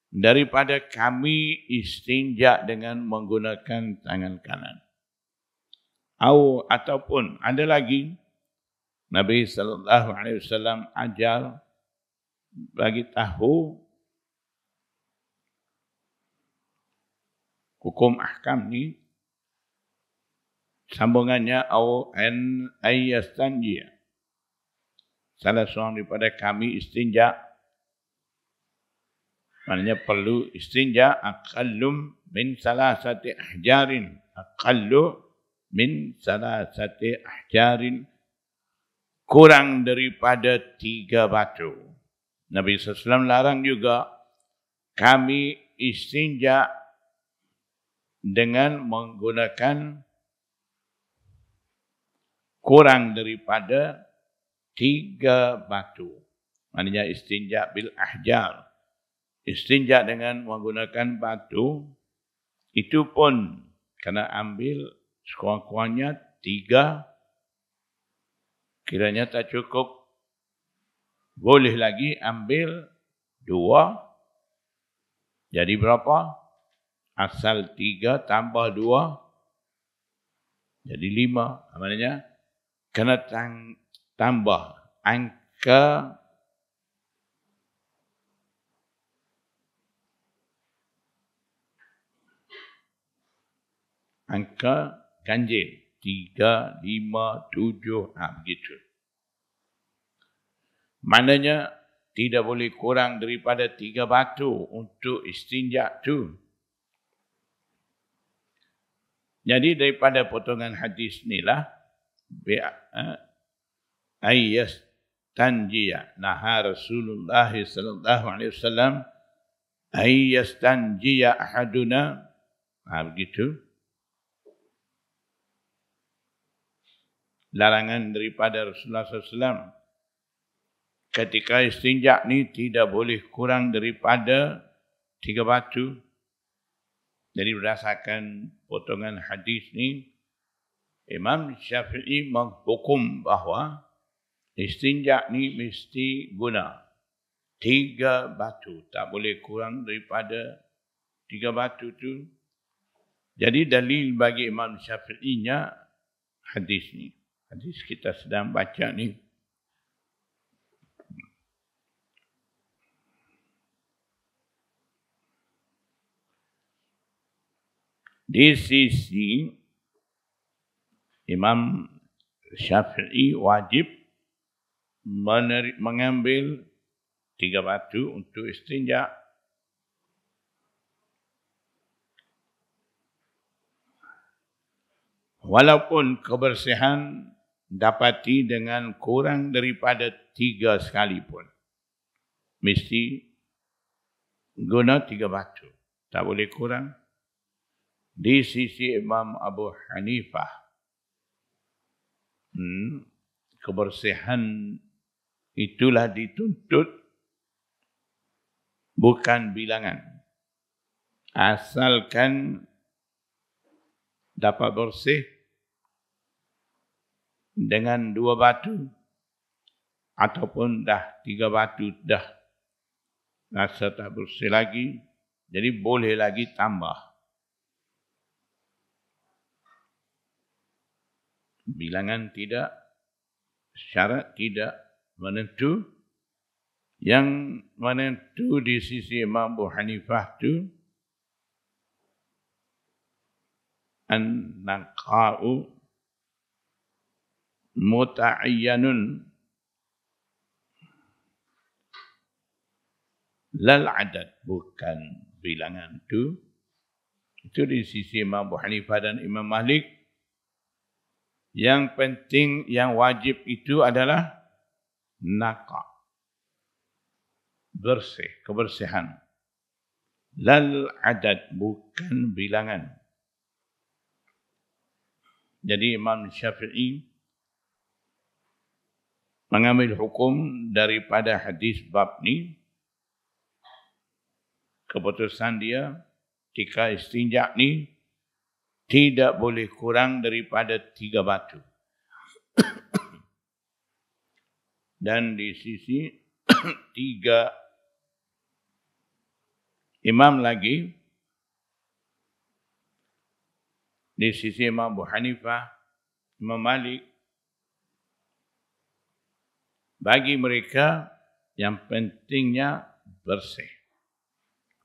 daripada kami istinja dengan menggunakan tangan kanan. Ataupun ada lagi Nabi SAW ajar bagi tahu hukum ahkam ni, sambungannya an ayyastanjiya. Salah seorang daripada kami istinja, maknanya perlu istinja aqallum min salasati ahjarin. Aqallu min salasati ahjarin, kurang daripada 3 batu. Nabi SAW larang juga kami istinja dengan menggunakan kurang daripada 3 batu. Maknanya istinja bil ahjar. Istinja dengan menggunakan batu, itu pun kena ambil sekurang-kurangnya 3. Kiranya tak cukup, boleh lagi ambil 2. Jadi berapa? Asal 3 tambah 2, jadi 5. Maknanya kena tambah angka ganjil. 3, 5, 7, begitu. Maknanya tidak boleh kurang daripada 3 batu untuk istinja tu. Jadi daripada potongan hadis inilah yastanjiya. Naha Rasulullah sallallahu alaihi wasallam ay yastanjiya ahaduna. Begitu. Larangan daripada Rasulullah SAW. Ketika istinja ni tidak boleh kurang daripada 3 batu. Jadi berdasarkan potongan hadis ni, Imam Syafi'i menghukum bahawa istinja ni mesti guna 3 batu. Tak boleh kurang daripada 3 batu tu. Jadi dalil bagi Imam Syafi'inya hadis ni. Hadis kita sedang baca ni. Di sisi Imam Syafi'i wajib mengambil 3 batu untuk istinja. Walaupun kebersihan dapati dengan kurang daripada 3 sekalipun. Mesti guna 3 batu. Tak boleh kurang. Di sisi Imam Abu Hanifah, kebersihan itulah dituntut, bukan bilangan. Asalkan dapat bersih dengan 2 batu ataupun dah 3 batu dah rasa tak bersih lagi, jadi boleh lagi tambah. Bilangan tidak, syarat tidak menentu. Yang menentu di sisi Imam Abu Hanifah tu an-naqa'u muta'ayyanun lal adad, bukan bilangan tu. Itu di sisi Imam Abu Hanifah dan Imam Malik. Yang penting, yang wajib itu adalah naqa', bersih, kebersihan. Lal adad, bukan bilangan. Jadi Imam Syafi'i mengambil hukum daripada hadis bab ni. Keputusan dia, ketika istinja ni tidak boleh kurang daripada 3 batu. Dan di sisi 3 imam lagi, di sisi Imam Abu Hanifah, Imam Malik, bagi mereka yang pentingnya bersih.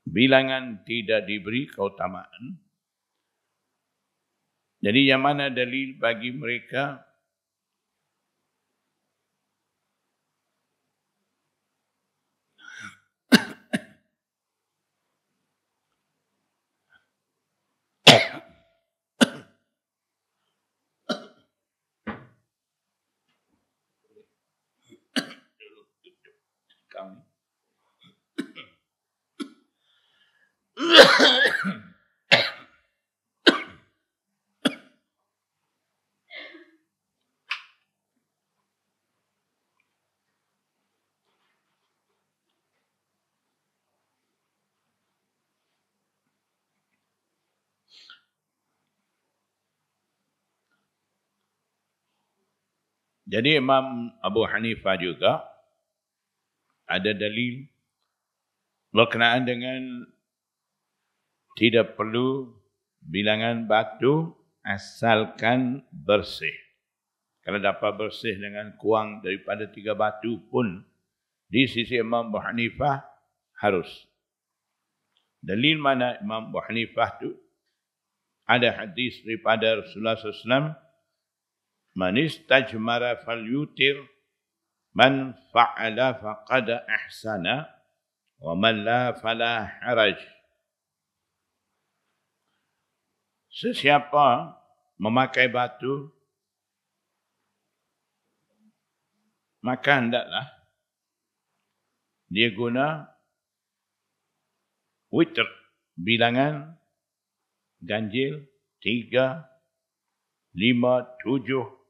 Bilangan tidak diberi keutamaan. Jadi yang mana dalil bagi mereka? Jadi Imam Abu Hanifah juga ada dalil berkenaan dengan tidak perlu bilangan batu asalkan bersih. Kalau dapat bersih dengan kurang daripada 3 batu pun di sisi Imam Abu Hanifah harus. Dalil mana Imam Abu Hanifah tu? Ada hadis daripada Rasulullah SAW, man istajmara falyutir, man fa'ala faqad ahsana, wa man la fala haraj. Sesiapa memakai batu maka hendaklah dia guna witr, bilangan ganjil 3, 5, 7.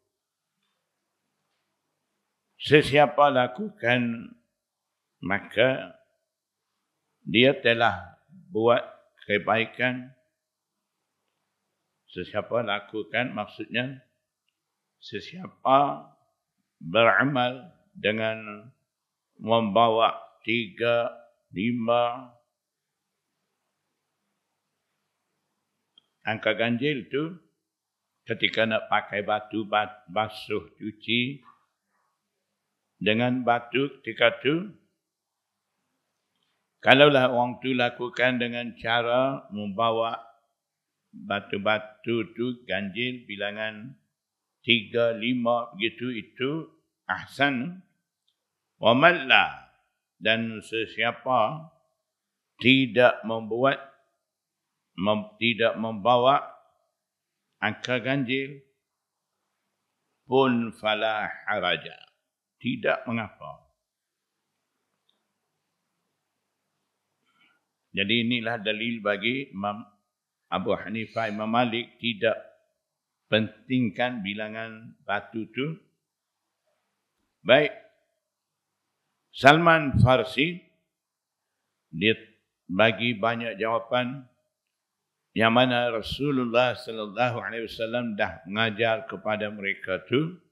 Sesiapa lakukan, maka dia telah buat kebaikan. Sesiapa lakukan maksudnya sesiapa beramal dengan membawa 3, 5 angka ganjil tu, ketika nak pakai batu basuh cuci dengan batu ketika tu, kalaulah orang tu lakukan dengan cara membawa batu-batu tu ganjil bilangan 3, 5 begitu, itu ahsan. Wa malla, dan sesiapa tidak tidak membawa angka ganjil pun fala haraja, tidak mengapa. Jadi inilah dalil bagi Imam Abu Hanifah, Imam Malik tidak pentingkan bilangan batu tu. Baik, Salman Farsi dia bagi banyak jawapan yang mana Rasulullah sallallahu alaihi wasallam dah mengajar kepada mereka tu.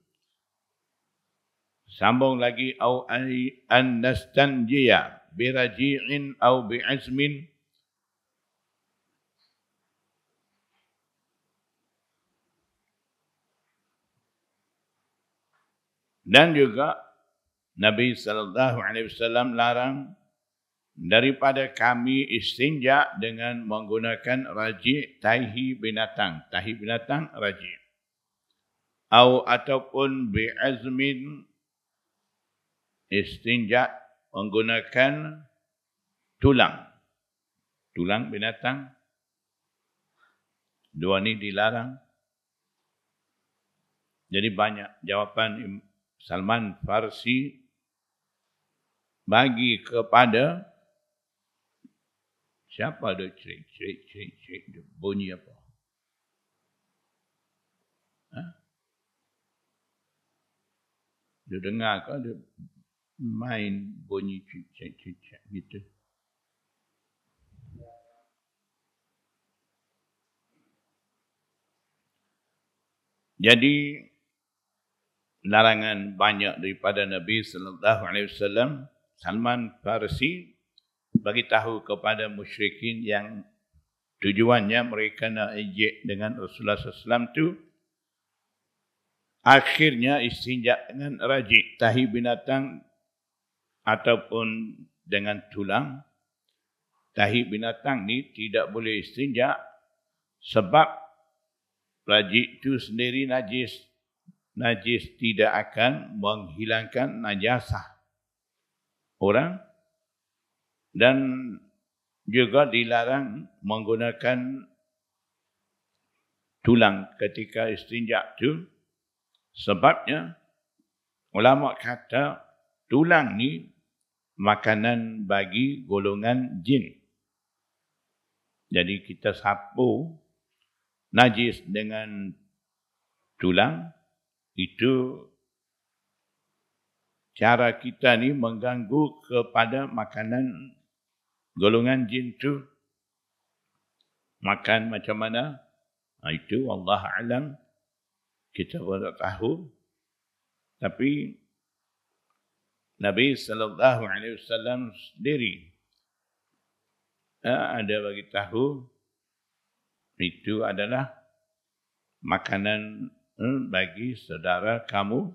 Sambung lagi, au an nastanjiya biraji'in au bi'azmin, dan juga Nabi sallallahu alaihi wasallam larang daripada kami istinja dengan menggunakan raji' tahi binatang raji', ataupun bi'azmin istinja menggunakan tulang binatang. Dua ni dilarang. Jadi banyak jawapan Salman Farsi bagi kepada siapa ada cerik bunyi apa? Dia dengar ke dia main bunyi cerik gitu. Jadi larangan banyak daripada Nabi sallallahu alaihi wasallam. Salman Farsi bagi tahu kepada musyrikin yang tujuannya mereka nak ejek dengan Rasulullah SAW tu, akhirnya istinja dengan raji' tahi binatang ataupun dengan tulang. Tahi binatang ni tidak boleh istinja sebab raji' itu sendiri najis. Najis tidak akan menghilangkan najasah orang, dan juga dilarang menggunakan tulang ketika istinja itu. Sebabnya ulama kata tulang ni makanan bagi golongan jin. Jadi kita sapu najis dengan tulang, itu cara kita ni mengganggu kepada makanan golongan jin tu. Makan macam mana? Itu Allah alam, kita tidak tahu. Tapi Nabi sallallahu alaihi wasallam sendiri ada bagi tahu itu adalah makanan bagi saudara kamu.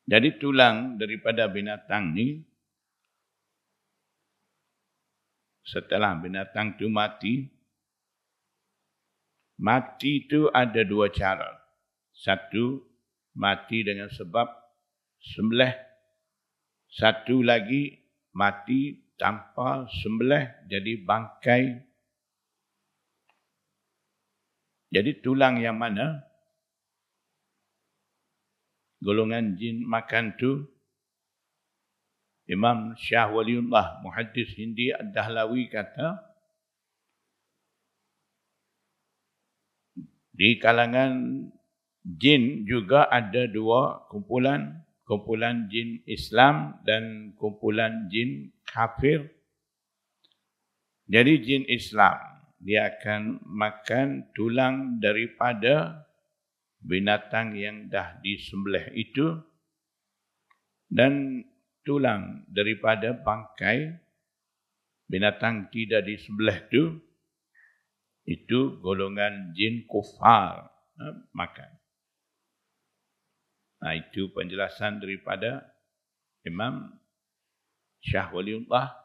Jadi tulang daripada binatang ni, setelah binatang tu mati itu ada dua cara. Satu, mati dengan sebab sembelih. Satu lagi, mati tanpa sembelih, jadi bangkai. Jadi tulang yang mana golongan jin makan tu, Imam Syah Waliullah Muhaddis Hindi Ad-Dahlawi kata, di kalangan jin juga ada dua kumpulan, kumpulan jin Islam dan kumpulan jin kafir. Jadi jin Islam, dia akan makan tulang daripada binatang yang dah disembelih itu dan tulang daripada bangkai binatang tidak disembelih itu golongan jin kufar makan. Itu penjelasan daripada Imam Syah Waliullah.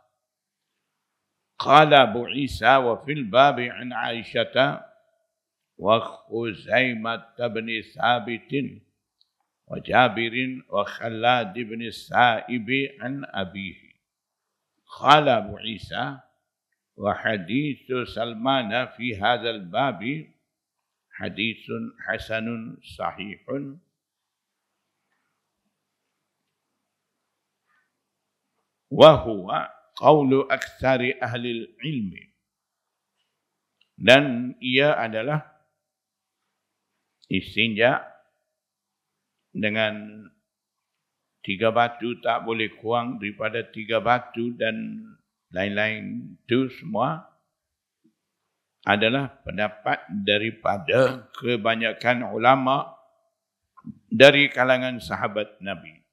Qala Abu Isa wa fil babi an Aisyata wa Khuzaimah bin Thabit wa Jabirin wa Khalad bin Sa'ib an abihi. Qala Abu Isa wa hadithu Salman fi hadzal babi hadithun hasanun sahihun wa huwa qawlu aktsari ahli ilmi, dan ia adalah istinja dengan 3 batu, tak boleh kurang daripada 3 batu dan lain-lain itu semua adalah pendapat daripada kebanyakan ulama dari kalangan sahabat Nabi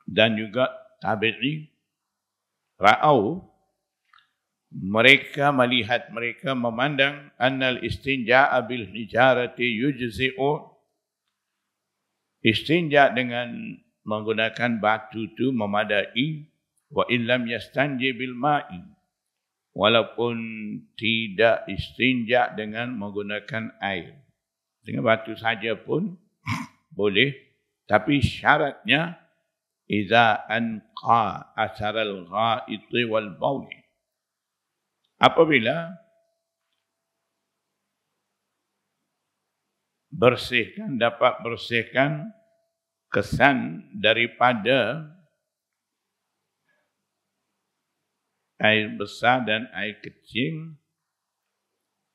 dan juga tabi'i. Ra'au, mereka melihat, mereka memandang annal istinja'a bil hijarati yujzi'u, istinja dengan menggunakan batu itu memadai, wa illam yastanji bil ma'i, walaupun tidak istinja dengan menggunakan air, dengan batu saja pun boleh, tapi syaratnya idza anqa atharal ghaiti wal bauli, apabila bersihkan, dapat bersihkan kesan daripada air besar dan air kecil.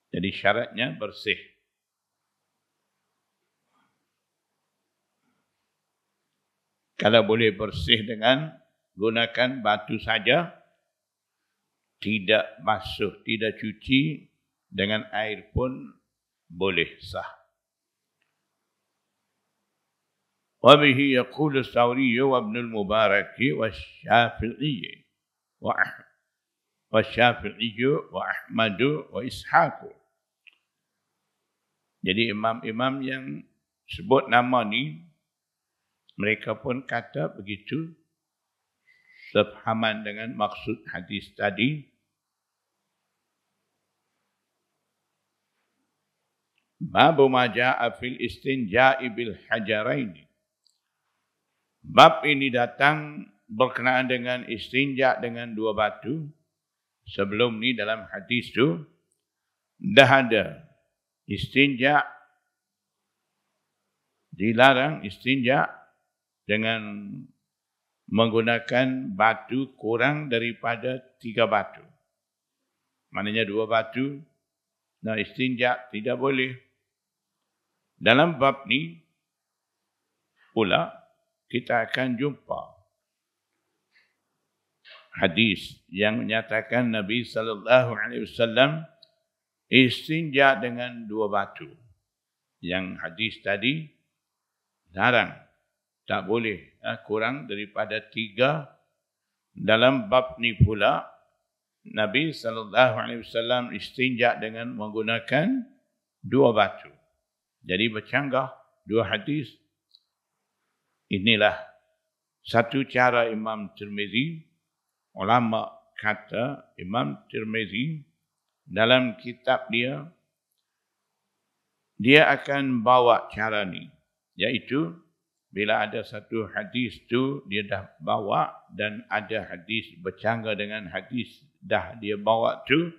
Jadi syaratnya bersih. Kalau boleh bersih dengan gunakan batu saja, tidak basuh, tidak cuci dengan air pun boleh sah. Wa bihi yaqulu Thawri wa Ibn al-Mubarak wa Syafi'i wa Ahmad wa Ishaq. Jadi imam-imam yang sebut nama ni, mereka pun kata begitu, sepahaman dengan maksud hadis tadi. Babu ma ja'a fil istinja'i bil hajaraini. Bab ini datang berkenaan dengan istinja dengan 2 batu. Sebelum ni dalam hadis tu dah ada istinja, dilarang istinja dengan menggunakan batu kurang daripada 3 batu. Maknanya 2 batu, nah istinja tidak boleh. Dalam bab ni pula kita akan jumpa hadis yang menyatakan Nabi SAW istinja dengan 2 batu. Yang hadis tadi larang, tak boleh kurang daripada 3. Dalam bab ni pula Nabi SAW istinja dengan menggunakan 2 batu. Jadi bercanggah 2 hadis. Inilah satu cara Imam Tirmizi. Ulama kata Imam Tirmizi dalam kitab dia akan bawa cara ni, iaitu bila ada satu hadis tu dia dah bawa dan ada hadis bercanggah dengan hadis dah dia bawa tu,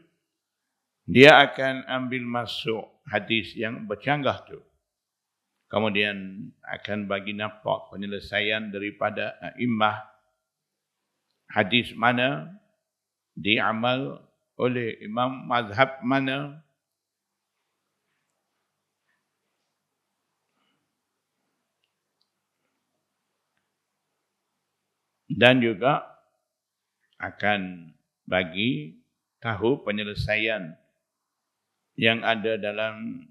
dia akan ambil masuk hadis yang bercanggah tu. Kemudian akan bagi nampak penyelesaian daripada a'immah hadis mana diamal oleh imam mazhab mana, dan juga akan bagi tahu penyelesaian yang ada dalam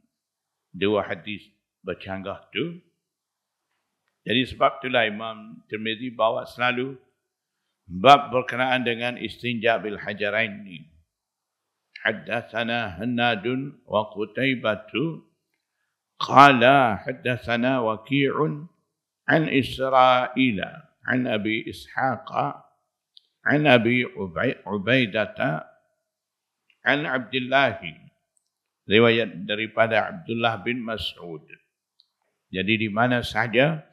dua hadis bercanggah tu. Jadi sebab itulah Imam Tirmizi bawa selalu bab berkenaan dengan istinja bil hajarain ni. Haddatsana Hannadun wa Qutaibatu qala haddatsana Waqi'un an Isra'ila an Abi Ishaqa an Abi Ubaidata an Abdullah, riwayat daripada Abdullah bin Mas'ud. Jadi di mana saja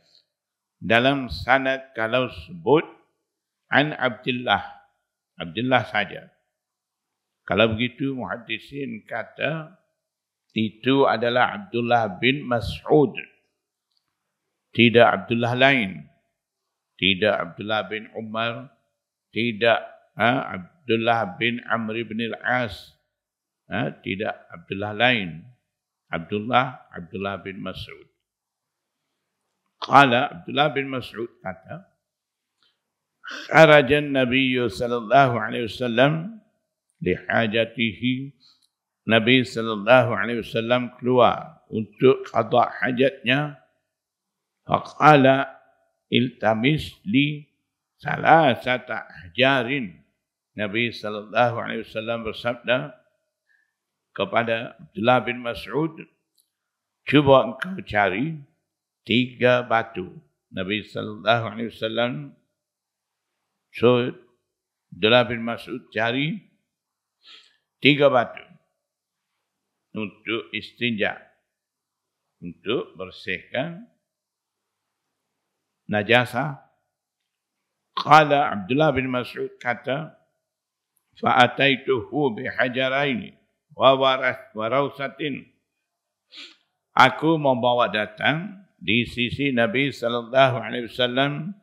dalam sanad kalau sebut an Abdullah, Abdullah saja. Kalau begitu muhaddisin kata itu adalah Abdullah bin Mas'ud. Tidak Abdullah lain. Tidak Abdullah bin Umar, tidak Abdullah bin Amr bin al-As. Tidak Abdullah lain. Abdullah bin Mas'ud. Qala Abdullah bin Mas'ud kata, kharaja an-nabiy sallallahu alaihi wasallam li hajatihi. Nabi sallallahu alaihi wasallam keluar untuk qada hajatnya. Faqala iltamis li salasata ahjarin. Nabi sallallahu alaihi wasallam bersabda kepada Abdullah bin Mas'ud, cuba engkau cari 3 batu. Nabi sallallahu alaihi wasallam, so Abdullah bin Mas'ud cari 3 batu untuk istinja, untuk bersihkan najasah. Qala Abdullah bin Mas'ud kata, fa'ataituhu bihajaraini wa warawsatin. Aku membawa datang di sisi Nabi sallallahu alaihi wasallam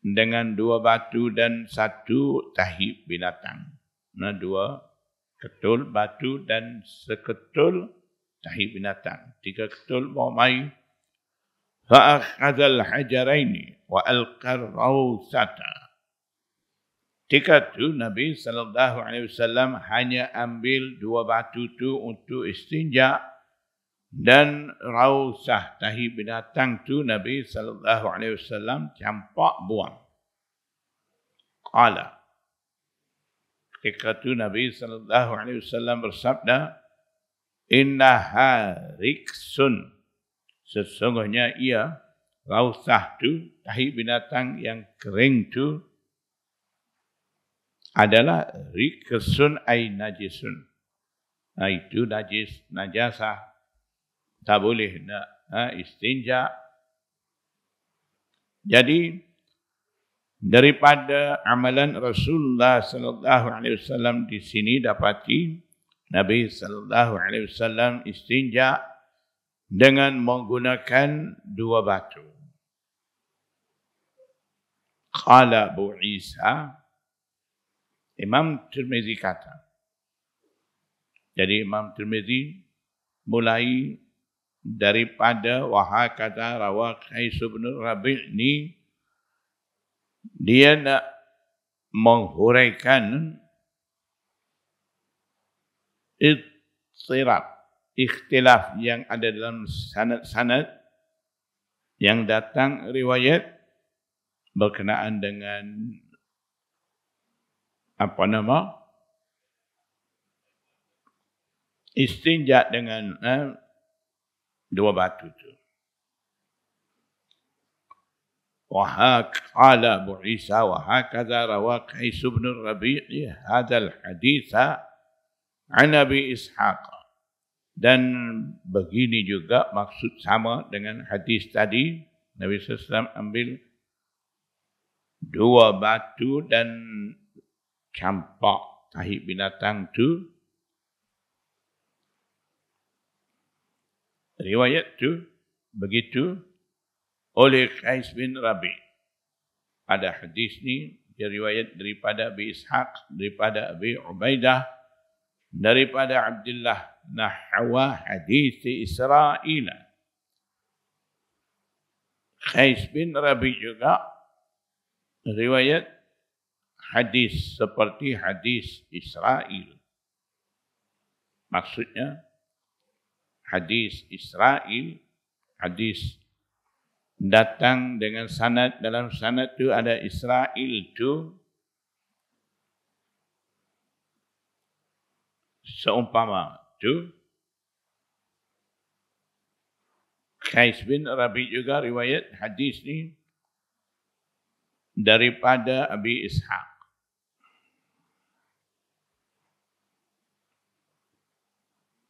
dengan 2 batu dan 1 tahi binatang. 2 ketul batu dan seketul tahi binatang. 3 ketul bawa mai. Fa'akhadhal hajaraini wa alqar rawsata. Ketika itu Nabi sallallahu alaihi wasallam hanya ambil 2 batu tu untuk istinja, dan rausah tahi binatang tu Nabi sallallahu alaihi wasallam campak buang. Qala, ketika itu Nabi sallallahu alaihi wasallam bersabda, innaha riksun, sesungguhnya ia rausah tu tahi binatang yang kering tu adalah riksun ay najisun. Itu najis, najasah. Tak boleh nak istinja. Jadi daripada amalan Rasulullah sallallahu alaihi wasallam di sini dapati Nabi sallallahu alaihi wasallam istinja dengan menggunakan 2 batu. Qala Abu Isa, Imam Tirmizi kata. Jadi Imam Tirmizi mulai daripada wahakata rawak Qais bin Rabi' ni, dia nak menghuraikan ikhtilaf yang ada dalam sanad-sanad yang datang riwayat berkenaan dengan istinja dengan 2 batu itu. قال أبو عيسى وهكذا روى قيس بن الربيع هذا الحديث عن أبي إسحاق. Dan begini juga maksud sama dengan hadis tadi. Nabi SAW ambil 2 batu dan campak tahi binatang itu riwayat tu begitu oleh Qais bin Rabi. Pada hadis ni dia riwayat daripada Abi Ishaq, daripada Abi Ubaidah, daripada Abdullah nahwa hadis Israil. Qais bin Rabi juga riwayat hadis seperti hadis Israil. Maksudnya hadis Israil, hadis datang dengan sanad, dalam sanad tu ada Israil tu seumpama tu. Qais bin Rabi juga riwayat hadis ni daripada Abi Ishaq.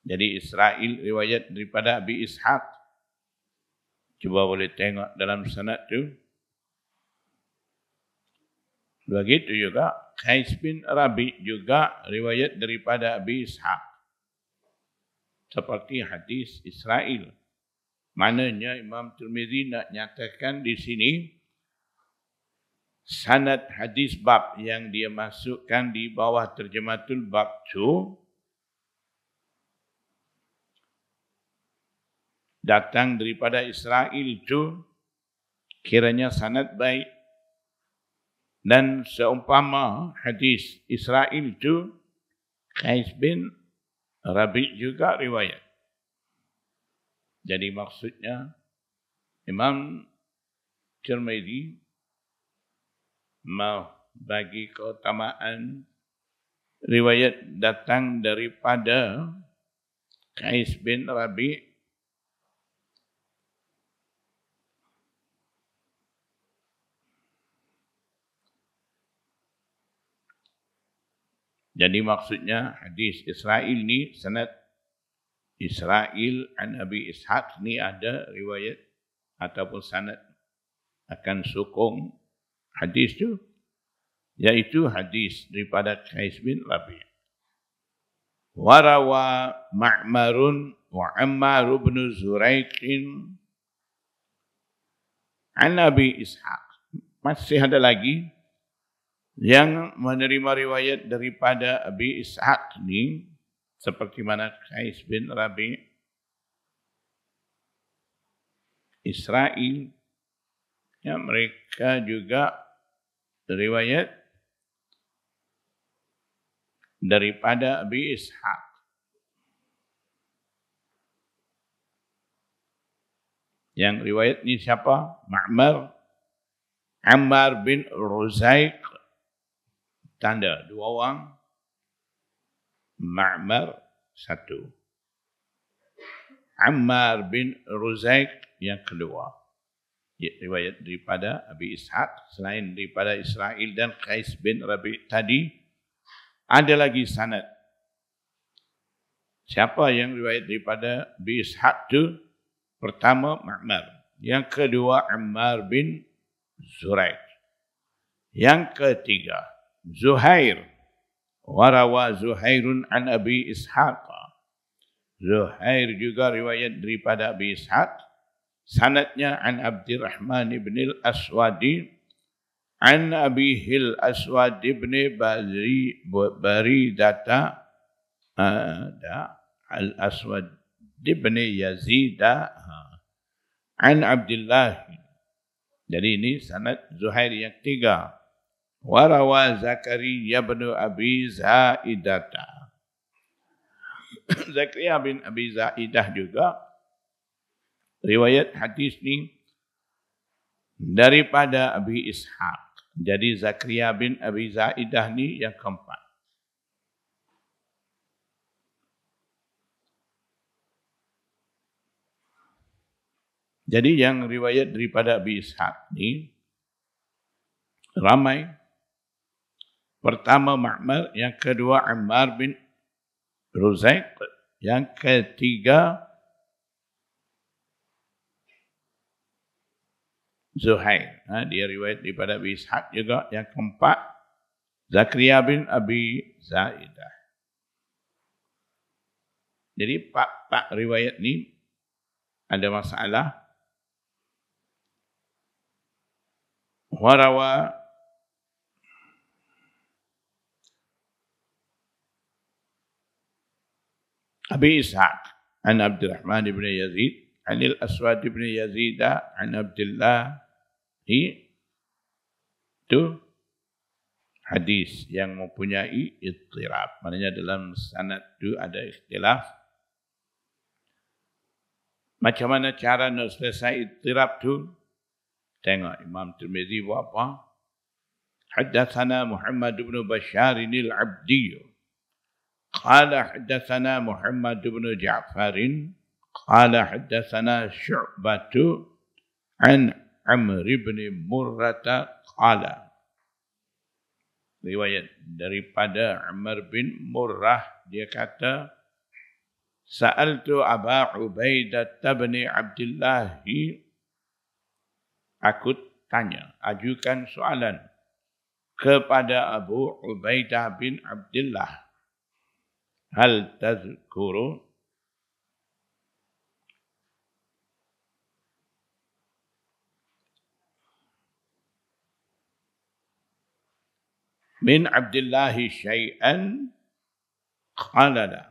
Jadi Israil riwayat daripada Abi Ishaq. Cuba boleh tengok dalam sanad tu. Begitu juga Qais bin Rabi juga riwayat daripada Abi Ishaq. Seperti hadis Israil. Maknanya Imam Tirmizi nak nyatakan di sini sanad hadis bab yang dia masukkan di bawah terjematul bab tu datang daripada Israil tu kiranya sanad baik, dan seumpama hadis Israil tu Qais bin Rabi juga riwayat. Jadi maksudnya Imam Tirmizi mau bagi keutamaan riwayat datang daripada Qais bin Rabi. Jadi maksudnya hadis Israil ni, sanad Israil an Abi Ishaq ni ada riwayat ataupun sanad akan sokong hadis tu, iaitu hadis daripada Qais bin Rabi. Warawa Ma'marun wa Ammar bin Zuraiqin an Abi Ishaq. Masih ada lagi yang menerima riwayat daripada Abi Ishaq ni, seperti mana Qais bin Rabi, Israil, ya, mereka juga riwayat daripada Abi Ishaq. Yang riwayat ni siapa? Ma'mar, Ammar bin Ruzaiq, tanda dua orang, Ma'mar satu, Ammar bin Ruzaiq yang kedua. Riwayat daripada Abi Ishaq, selain daripada Israil dan Qais bin Rabi tadi, ada lagi sanad. Siapa yang riwayat daripada Abi Ishaq tu? Pertama Ma'mar, yang kedua Ammar bin Zuraiq, yang ketiga Zuhair. Warawa Zuhairun an Abi Ishaq. Zuhair juga riwayat daripada Abi Ishaq. Sanadnya an Abdurrahman ibn al-Aswadi an Abihil Aswad ibn Baridata al-Aswad ibn Yazid an Abdullah. Jadi ini sanad Zuhair yang ketiga. Warawa Zakaria bin Abi Zaidata. Zakaria bin Abi Zaidah juga riwayat hadis ni daripada Abi Ishaq. Jadi Zakaria bin Abi Zaidah ni yang keempat. Jadi yang riwayat daripada Abi Ishaq ni ramai. Pertama Ma'mar, yang kedua Ammar bin Ruzaiq, yang ketiga Zuhair. Dia riwayat daripada Abi Ishaq juga. Yang keempat Zakaria bin Abi Zaidah. Jadi pak riwayat ni ada masalah. Warawa Abi Ishaq an Abdurrahman ibn Yazid an al-Aswad ibn Yazid an Abdullah. Itu hadis yang mempunyai ittirab. Maknanya dalam sanad itu ada ikhtilaf. Macam mana cara nak selesai ittirab tu? Tengok Imam Tirmizi buat apa? Haddatsana Muhammad bin Bashar al-Abdi. Qala haddatsana Muhammad bin Ja'far. Qala haddatsana Syu'bah an Amr bin Murrah qala. Riwayat daripada Amr bin Murrah, dia kata, Sa'altu Aba Ubaidah bin Abdullah. Aku tanya, ajukan soalan kepada Abu Ubaidah bin Abdullah. Hal tazkuru min Abdullah syai'an? Qala la.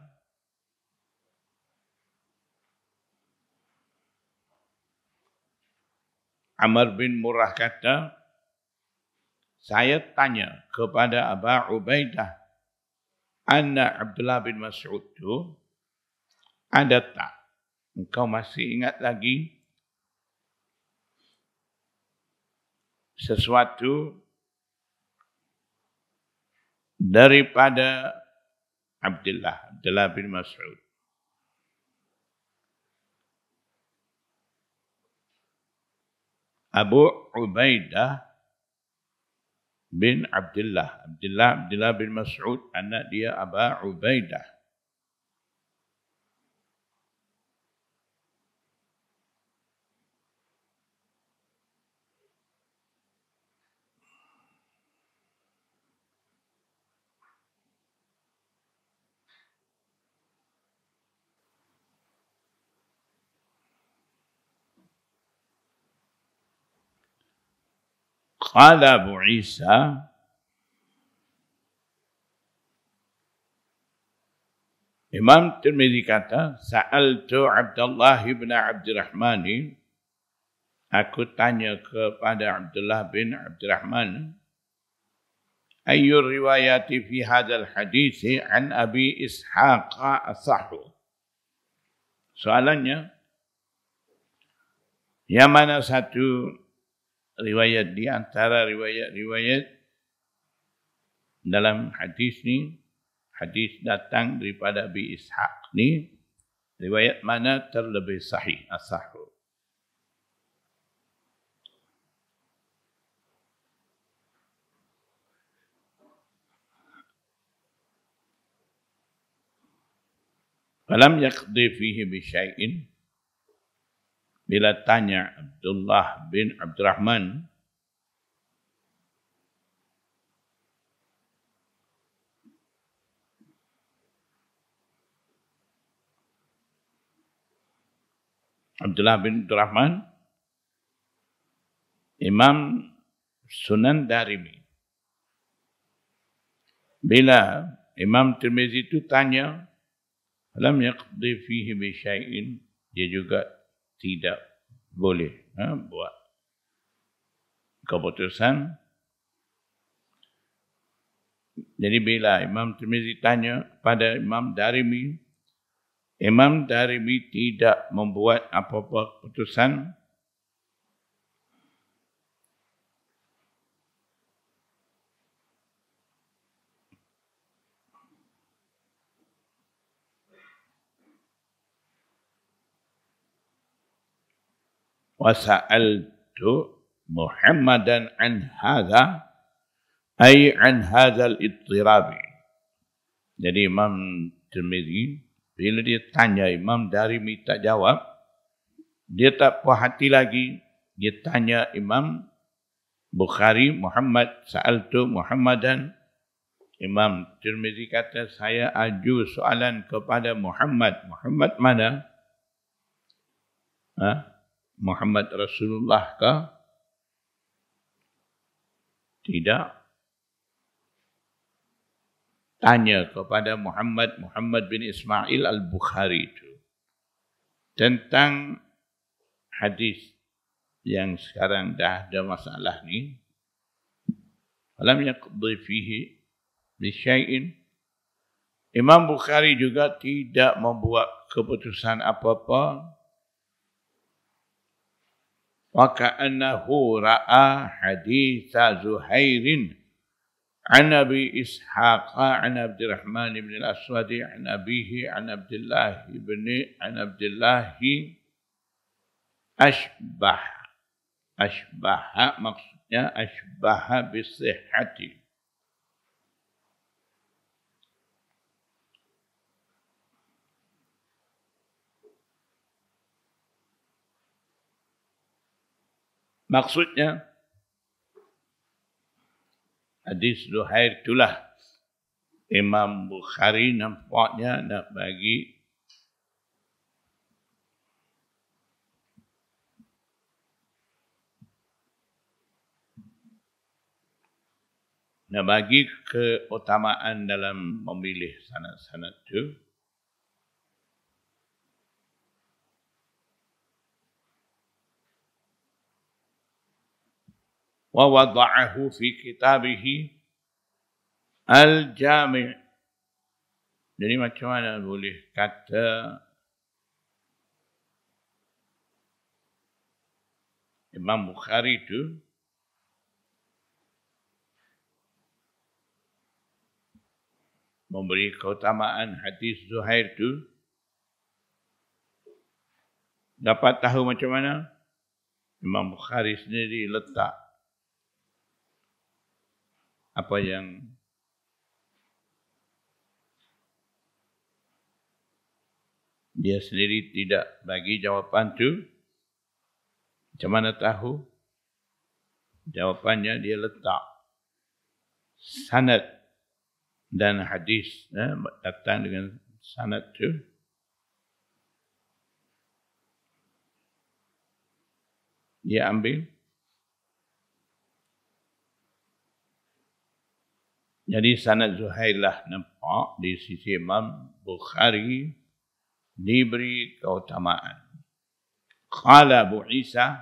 Amr bin Murrah kata, saya tanya kepada Aba Ubaidah, anna Abdullah bin Mas'ud tu, ada tak? Engkau masih ingat lagi sesuatu daripada Abdullah bin Mas'ud? Abu Ubaidah bin Abdullah bin Mas'ud, anak dia Aba Ubaidah. Qala Abu Isa, Imam Tirmizi kata, Sa'altu Abdullah bin Abdurrahman. Aku tanya kepada Abdullah bin Abdurrahman, Ayyur riwayati fi hadzal hadis an Abi Ishaq asahhu. Soalannya, yang mana satu riwayat di antara riwayat-riwayat dalam hadis ni, hadis datang daripada Abi Ishaq ni, riwayat mana terlebih sahih, asahhu? Falam yaqdi fihi bi syai'in. Bila tanya Abdullah bin Abdurrahman, Abdullah bin Abdurrahman, Imam Sunan Darimi. Bila Imam Tirmizi itu tanya, lam yaqdi fihi bi syai'in, dia juga tidak boleh buat keputusan. Jadi bila Imam Tirmizi tanya pada Imam Darimi, Imam Darimi tidak membuat apa-apa keputusan, wasa'altu Muhammadan an hadha, ay an hadzal ittirabi. Jadi Imam Tirmizi, bila dia tanya Imam Darimi tak jawab, dia tak puas hati lagi. Dia tanya Imam Bukhari, Muhammad, sa'altu Muhammadan. Imam Tirmizi kata, saya aju soalan kepada Muhammad. Muhammad mana? Muhammad Rasulullah ke? Tidak. Tanya kepada Muhammad bin Ismail Al-Bukhari itu tentang hadis yang sekarang dah ada masalah ni. Alam yaqdi fihi bi syai'in. Imam Bukhari juga tidak membuat keputusan apa-apa. Wa ka'annahu ra'a hadits Zuhairin عن أبي إسحاق عن عبد الرحمن بن الأسود عن أبيه عن عبد الله أشبه maksudnya أشبه بالصحة. Maksudnya hadis Zuhair itulah Imam Bukhari nampaknya nak bagi keutamaan dalam memilih sanad-sanad itu. Wa wada'ahu fi kitabihi Al-Jami'. Jadi macam mana boleh kata Imam Bukhari itu memberi keutamaan hadis Zuhair itu? Dapat tahu macam mana? Imam Bukhari sendiri letak apa yang dia sendiri tidak bagi jawapan tu. Macam mana tahu? Jawapannya dia letak sanad dan hadis datang dengan sanad tu. Dia ambil. Jadi sanad Zuhair lah nampak di sisi Imam Bukhari diberi keutamaan. Qala Abu Isa,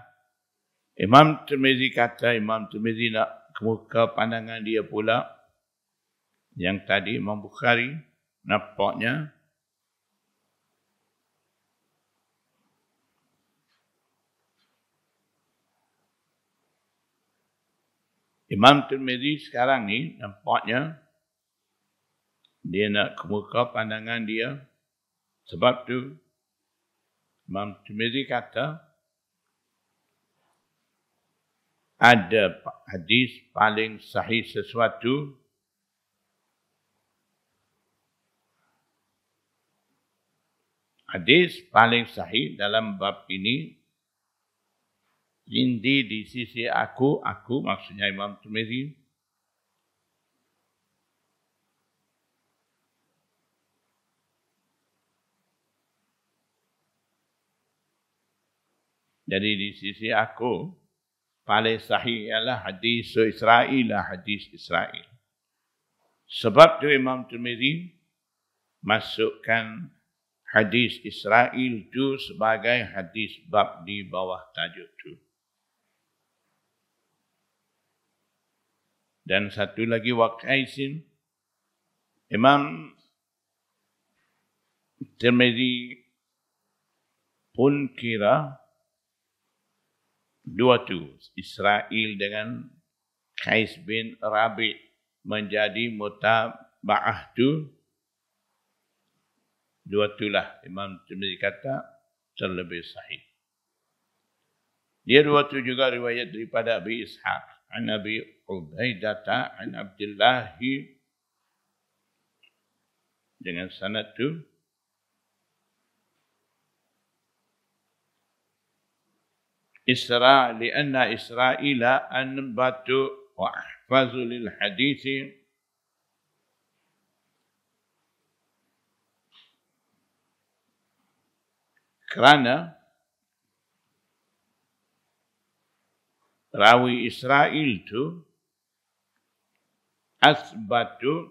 Imam Tirmizi kata, Imam Tirmizi nak kemuka pandangan dia pula. Yang tadi Imam Bukhari nampaknya Imam Tirmizi sekarang ni nampaknya dia nak kemuka pandangan dia. Sebab tu Imam Tirmizi kata ada hadis paling sahih sesuatu hadis paling sahih dalam bab ini indi di sisi aku maksudnya Imam Tirmizi. Jadi di sisi aku paling sahih ialah hadis Israel. Sebab tu Imam Tirmizi masukkan hadis Israel itu sebagai hadis bab di bawah tajuk tu. Dan satu lagi Waqaisin, Imam Tirmizi pun kira dua tu, Israel dengan Qais bin Rabi' menjadi mutaba'ah tu. Dua itulah Imam Tirmizi kata terlebih sahih. Dia dua tu juga riwayat daripada Abi Ishaq. An Abi Ubaidata an Abdillahi dengan sanad tu. Lianna Israila anbatu wa ahfazu lil hadithi. Kerana rawi Israel tu asbatu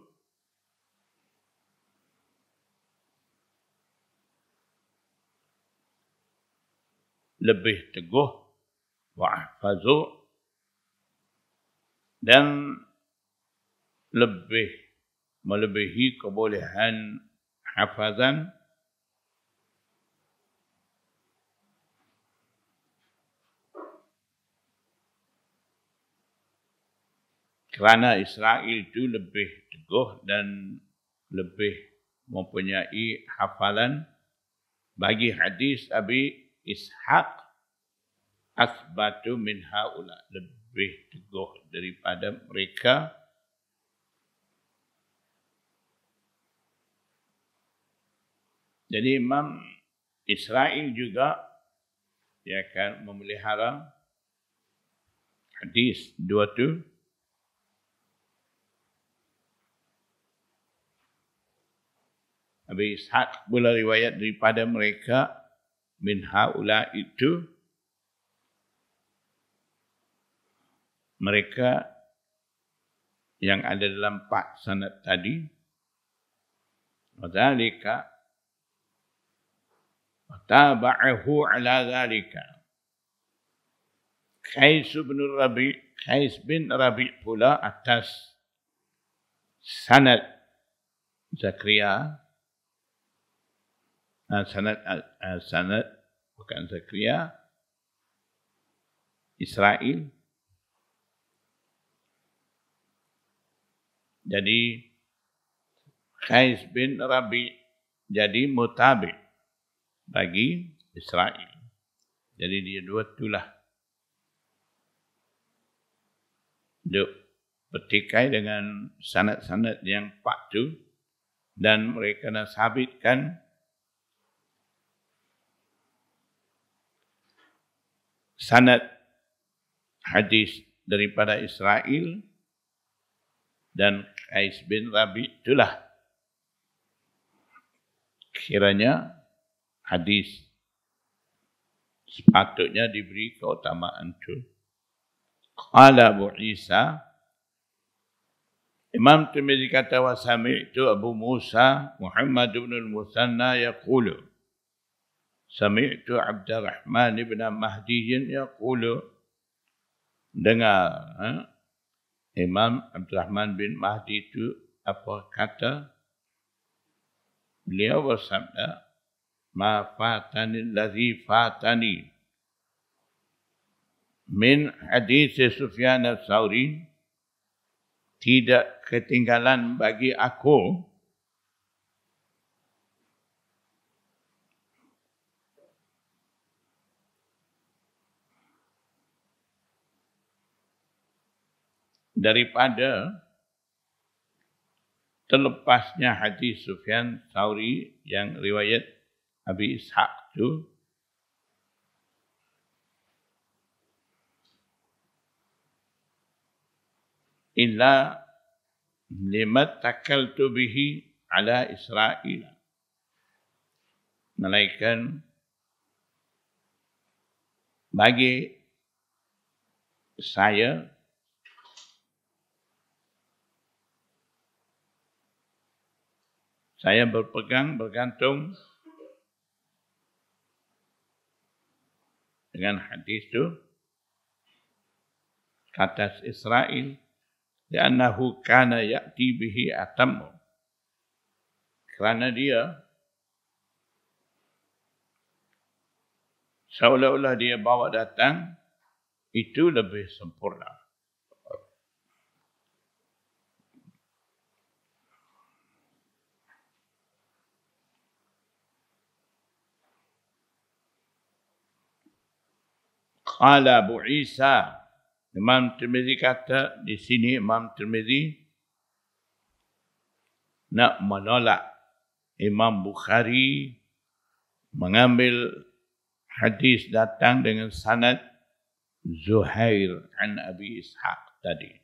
lebih teguh wa ahfazu dan lebih melebihi kebolehan hafazan kerana Israel itu lebih teguh dan lebih mempunyai hafalan bagi hadis Abi Ishaq asbatu min haula, lebih teguh daripada mereka. Jadi Imam Israel juga dia akan memelihara hadis dua tu. Abi Ishaq pula riwayat daripada mereka min haula itu mereka yang ada dalam 4 sanad tadi. Wadzalika tabahu ala zalika Qais bin Rabi pula atas sanad Zakaria, sanad bukan Zakaria, Israel. Jadi Qais bin Rabi jadi mutabi bagi Israel. Jadi dia dua itulah. Dia petikai dengan sanad-sanad yang 4 tu dan mereka nak sabitkan sanad hadis daripada Israel dan Qais bin Rabi itulah kiranya hadis sepatutnya diberi keutamaan itu. Qala Abu Isa, Imam Tirmizi kata wa sami'tu Abu Musa Muhammad bin al-Musanna yaqulu, sami'tu Abdurrahman bin Mahdi yaqulu, dengar Imam Abdurrahman bin Mahdi itu apa kata? Beliau bersabda, ma fatani allazi fatani min hadis Sufyan al-Thawri, tidak ketinggalan bagi aku daripada terlepasnya hadis Sufyan Thawri yang riwayat Abi Ishaq itu, illa limat takaltu bihi ala Israel, melainkan bagi saya bergantung dengan hadis itu atas Israel, li'annahu kana ya'ti bihi atammu, kerana dia seolah-olah dia bawa datang itu lebih sempurna. Qala Abu Isa, Imam Tirmizi kata di sini, Imam Tirmizi nak menolak Imam Bukhari mengambil hadis datang dengan sanad Zuhair an Abi Ishaq tadi.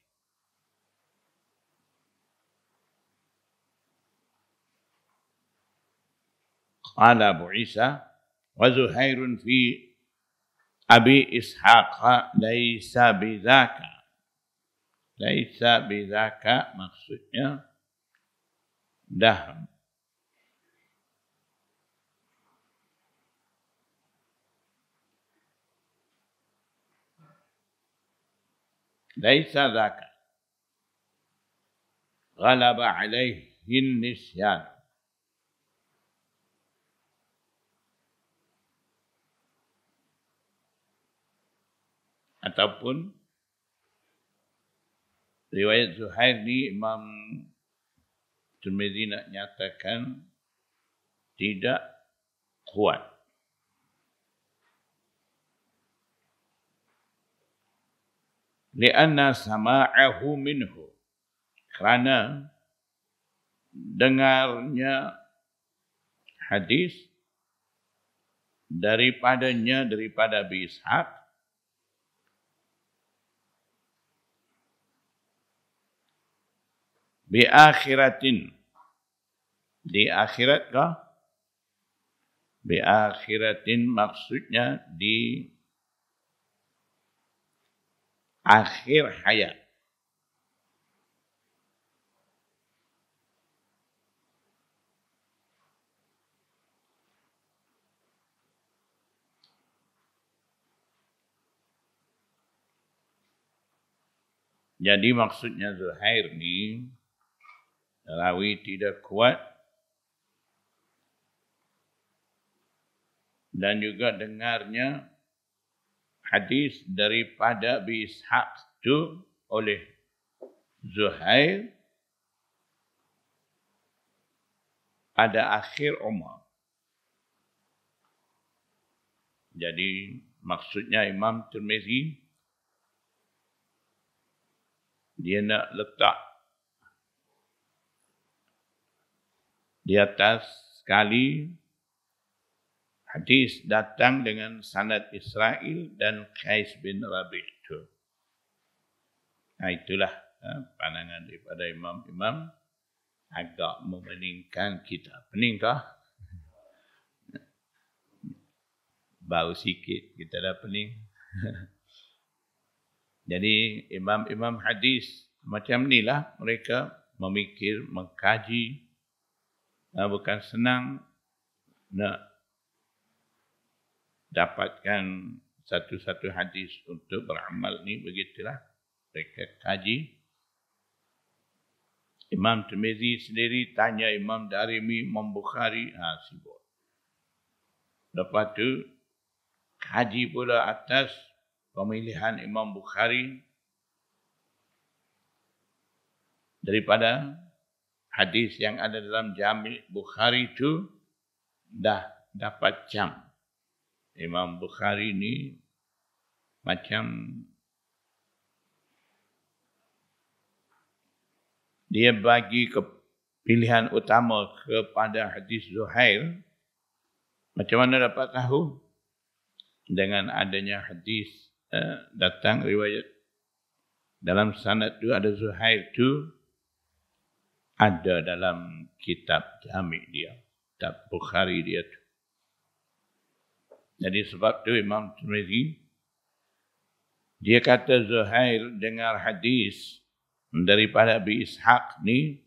Qala Abu Isa wa Zuhairun fi Abi Ishaq laisa bidzaka. Laisa bidzaka maksudnya dah laisa dzaka. Ghalaba alaihi nisyan. Ataupun riwayat Zuhair ni Imam Tirmizi nak nyatakan tidak kuat. Lianna sama'ahu minhu. Kerana dengarnya hadis daripada Abi Ishaq bi akhiratin, di akhirat kah? Bi akhiratin maksudnya di akhir hayat. Jadi maksudnya Zuhair ni rawi tidak kuat dan juga dengarnya hadis daripada Abi Ishaq itu oleh Zuhair pada akhir umur. Jadi maksudnya Imam Tirmizi dia nak letak di atas sekali hadis datang dengan sanad Israel dan Qais bin Rabi' itu. Nah, itulah pandangan daripada imam-imam agak memeningkan kita. Peningkah? Baru sikit kita dah pening. Jadi imam-imam hadis macam inilah mereka memikir, mengkaji. Bukan senang nak dapatkan satu-satu hadis untuk beramal ni, begitulah mereka kaji. Imam Tirmizi sendiri tanya Imam Darimi, Imam Bukhari, sibuk. Lepas tu kaji pula atas pemilihan Imam Bukhari daripada hadis yang ada dalam Jami' Bukhari itu dah dapat jam. Imam Bukhari ni macam dia bagi pilihan utama kepada hadis Zuhair. Macam mana dapat tahu? Dengan adanya hadis datang riwayat dalam sanad itu ada Zuhair itu ada dalam kitab Jami' dia, kitab Bukhari dia tu. Jadi sebab tu Imam Tirmizi dia kata Zuhair dengar hadis daripada Abi Ishaq ni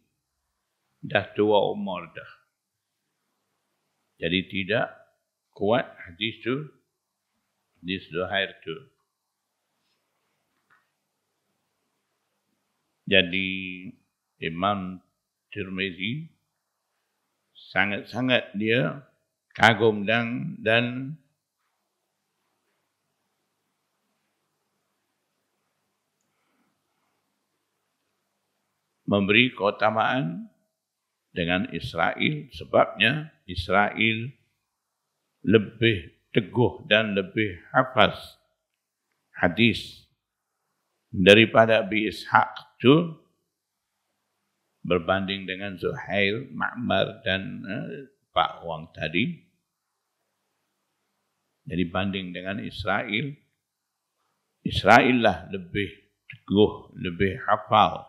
dah tua umur dah. Jadi tidak kuat hadis tu, hadis Zuhair tu. Jadi Imam Tirmizi sangat-sangat dia kagum dan memberi keutamaan dengan Israel, sebabnya Israel lebih teguh dan lebih hafaz hadis daripada Abi Ishaq itu berbanding dengan Zuhair, Ma'mar dan Pak Wang tadi. Jadi banding dengan Israel, Israel lah lebih teguh, lebih hafal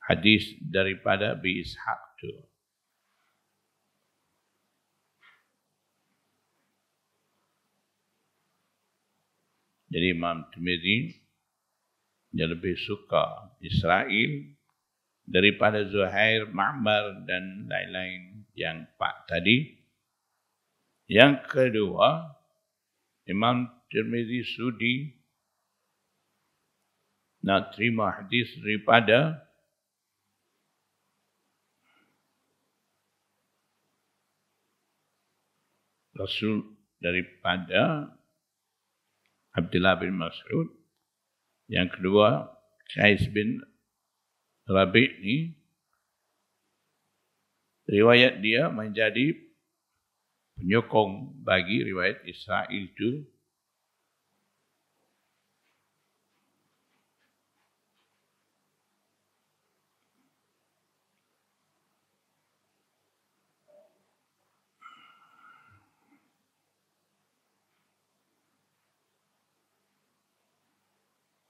hadis daripada Abi Ishaq itu. Jadi Imam Tirmizi dia lebih suka Israel daripada Zuhair, Ma'mar dan lain-lain yang empat tadi. Yang kedua, Imam Tirmizi sudi nak terima hadis daripada Rasul, daripada Abdullah bin Mas'ud. Yang kedua, Qais bin Rabi' ni riwayat dia menjadi penyokong bagi riwayat Israel itu.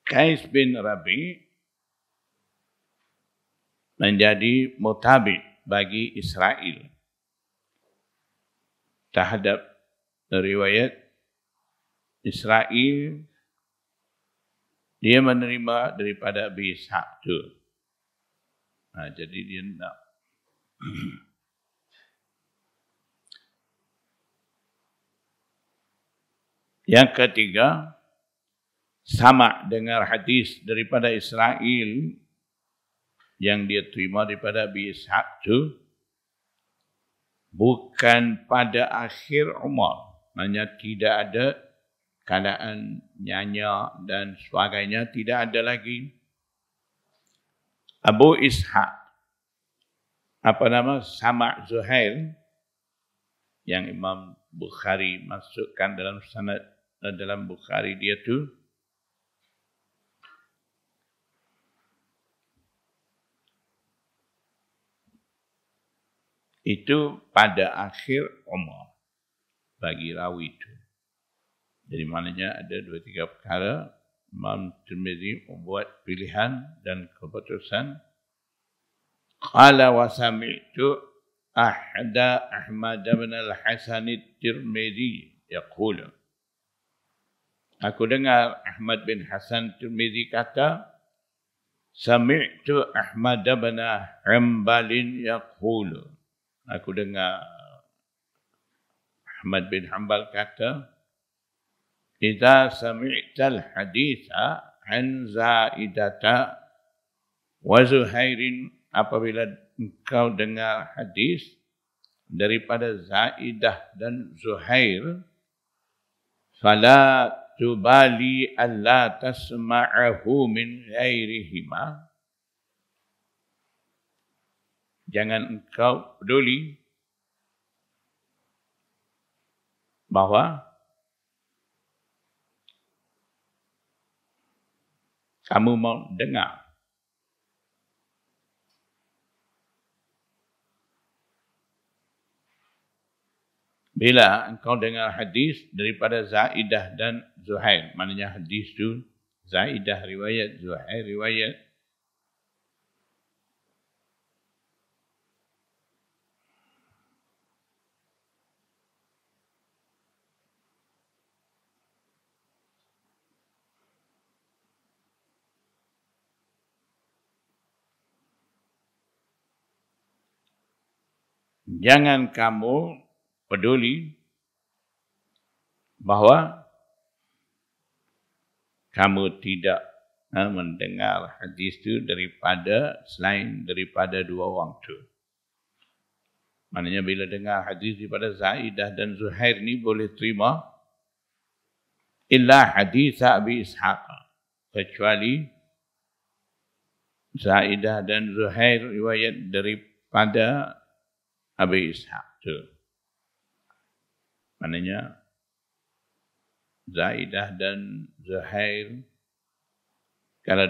Qais bin Rabi' menjadi mutabi' bagi Israel terhadap riwayat Israel. Dia menerima daripada Abi Ishaq tu. Jadi dia nak yang ketiga, sama dengar hadis daripada Israel yang dia terima daripada Abi Ishaq tu bukan pada akhir umur. Maksudnya tidak ada keadaan nyanyi dan sebagainya, tidak ada lagi. Abu Ishaq, apa nama, Sama' Zuhair, yang Imam Bukhari masukkan dalam sanad, dalam Bukhari dia tu, itu pada akhir umur bagi rawi itu. Jadi maknanya ada 2-3 perkara Imam Tirmizi membuat pilihan dan keputusan. Qala wa sami'tu ahda Ahmad bin al-Hasan at-Tirmizi yaqul. Aku dengar Ahmad bin Hasan Tirmizi kata, sami'tu Ahmad bin Hanbal yaqul. Aku dengar Ahmad bin Hanbal kata, idza sami'tal haditha an Zaidata wa Zuhairin, apabila engkau dengar hadis daripada Zaidah dan Zuhair, fala tubali alla tasma'ahu min ghairihima, jangan engkau peduli bahawa kamu mau dengar bila engkau dengar hadis daripada Zaidah dan Zuhair. Maknanya hadis itu Zaidah riwayat, Zuhair riwayat. Jangan kamu peduli bahawa kamu tidak mendengar hadis itu daripada selain daripada dua orang itu. Maknanya bila dengar hadis daripada Zaidah dan Zuhair ni boleh terima illa hadis Abi Ishaq, kecuali Zaidah dan Zuhair riwayat daripada Abi Ishaq tu. Maknanya Zaidah dan Zuhair kalau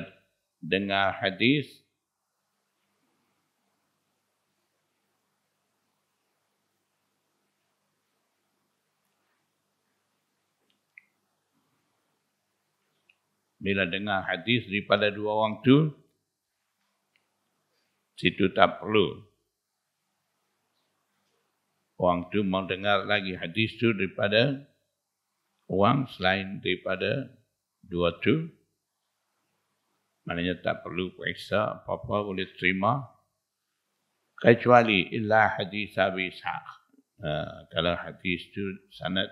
dengar hadis bila dengar hadis daripada dua orang tu, situ tak perlu orang tu mau dengar lagi hadis tu daripada orang selain daripada dua tu, maknanya tak perlu periksa apa-apa, boleh terima, kecuali illa hadis Abi Ishaq. Kalau hadis tu sanad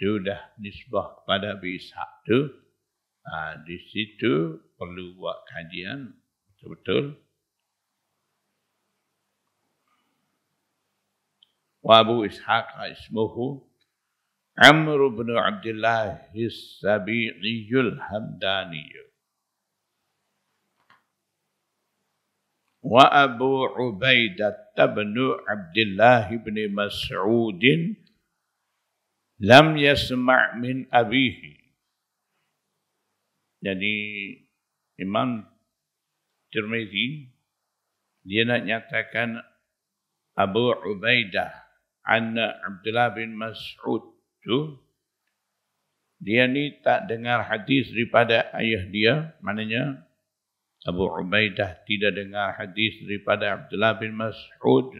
tu dah nisbah kepada Abi Ishaq tu, di situ perlu buat kajian betul-betul. Wa Abu Ishaq ismuhu Amr bin Abdullah as-Sabi'iyul Hamdani. Wa Abu Ubaidah bin Abdullah bin Mas'ud lam yasma' min abihi. Jadi Imam Tirmizi dia nak nyatakan Abu Ubaidah an Abdullah bin Mas'ud tu, dia ni tak dengar hadis daripada ayah dia, maknanya Abu Ubaidah tidak dengar hadis daripada Abdullah bin Mas'ud.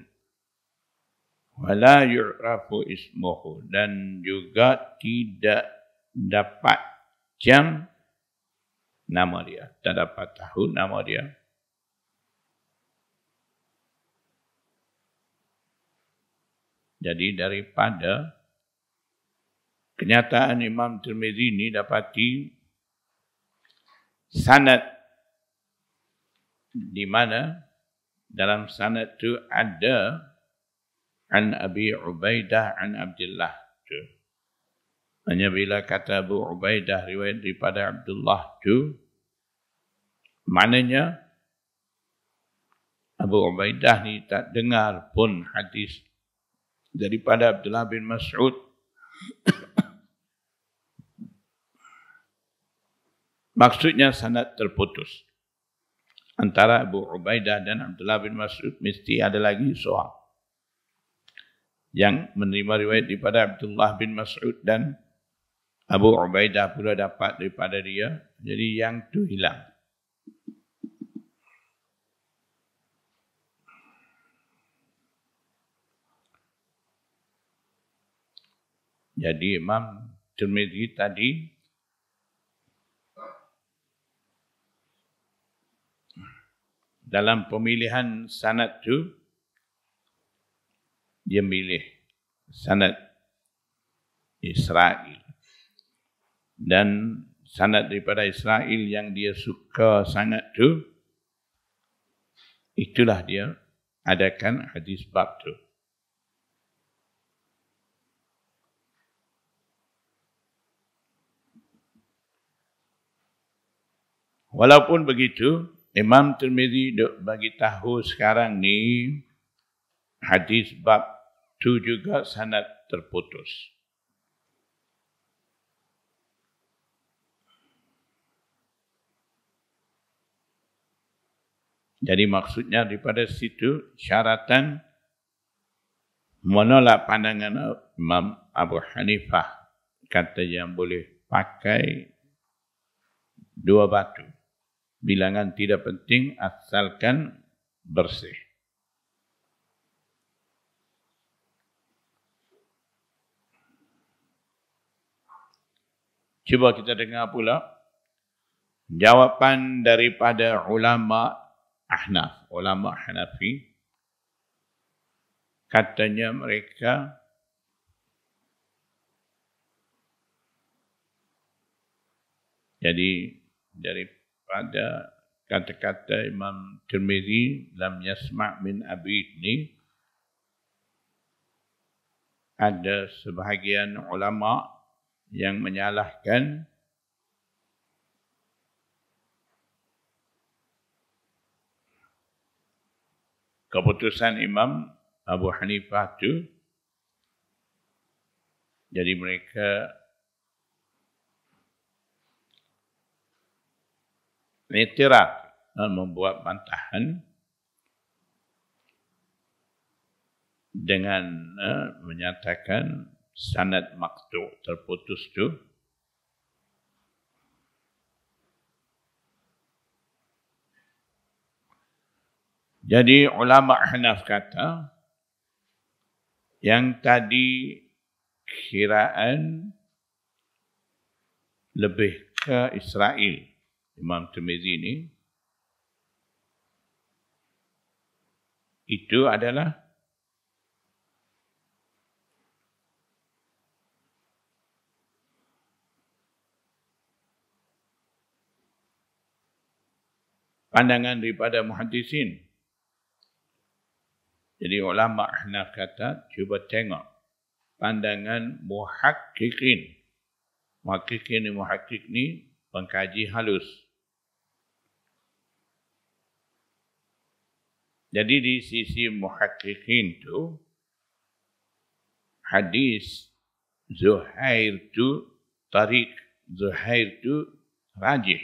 Wala yu'rafu ismuhu, dan juga tidak dapat jam nama dia, tak dapat tahu nama dia. Jadi daripada kenyataan Imam Tirmizi ini dapati sanad di mana dalam sanad itu ada an Abi Ubaidah an Abdullah tu. Hanya bila kata Abu Ubaidah riwayat daripada Abdullah tu, maknanya Abu Ubaidah ni tak dengar pun hadis daripada Abdullah bin Mas'ud. Maksudnya sanad terputus antara Abu Ubaidah dan Abdullah bin Mas'ud. Mesti ada lagi seorang yang menerima riwayat daripada Abdullah bin Mas'ud dan Abu Ubaidah pula dapat daripada dia. Jadi yang tu hilang. Jadi Imam Tirmizi tadi dalam pemilihan sanad tu, dia milih sanad Israel. Dan sanad daripada Israel yang dia suka sanad tu, itulah dia adakan hadis bab tu. Walaupun begitu, Imam Tirmizi bagi tahu sekarang ni hadis bab tu juga sanad terputus. Jadi maksudnya daripada situ syaratan menolak pandangan Imam Abu Hanifah, kata yang boleh pakai dua batu. Bilangan tidak penting asalkan bersih. Cuba kita dengar pula jawapan daripada ulama Ahnaf, ulama Hanafi. Katanya mereka jadi daripada kata-kata Imam Tirmizi lam yasma' min abi ni, ada sebahagian ulama yang menyalahkan keputusan Imam Abu Hanifah itu. Jadi mereka i'tiraf, membuat bantahan dengan menyatakan sanad maqtu' terputus itu. Jadi ulama Hanaf kata yang tadi kiraan lebih ke Israel. Imam Tirmizi ini itu adalah pandangan daripada muhaddisin. Jadi ulama Ahnaf kata, cuba tengok pandangan muhakkikin. Muhakkik ni pengkaji halus. Jadi di sisi muhakkikin tu, hadis Zuhair tu tarik, Zuhair tu rajih.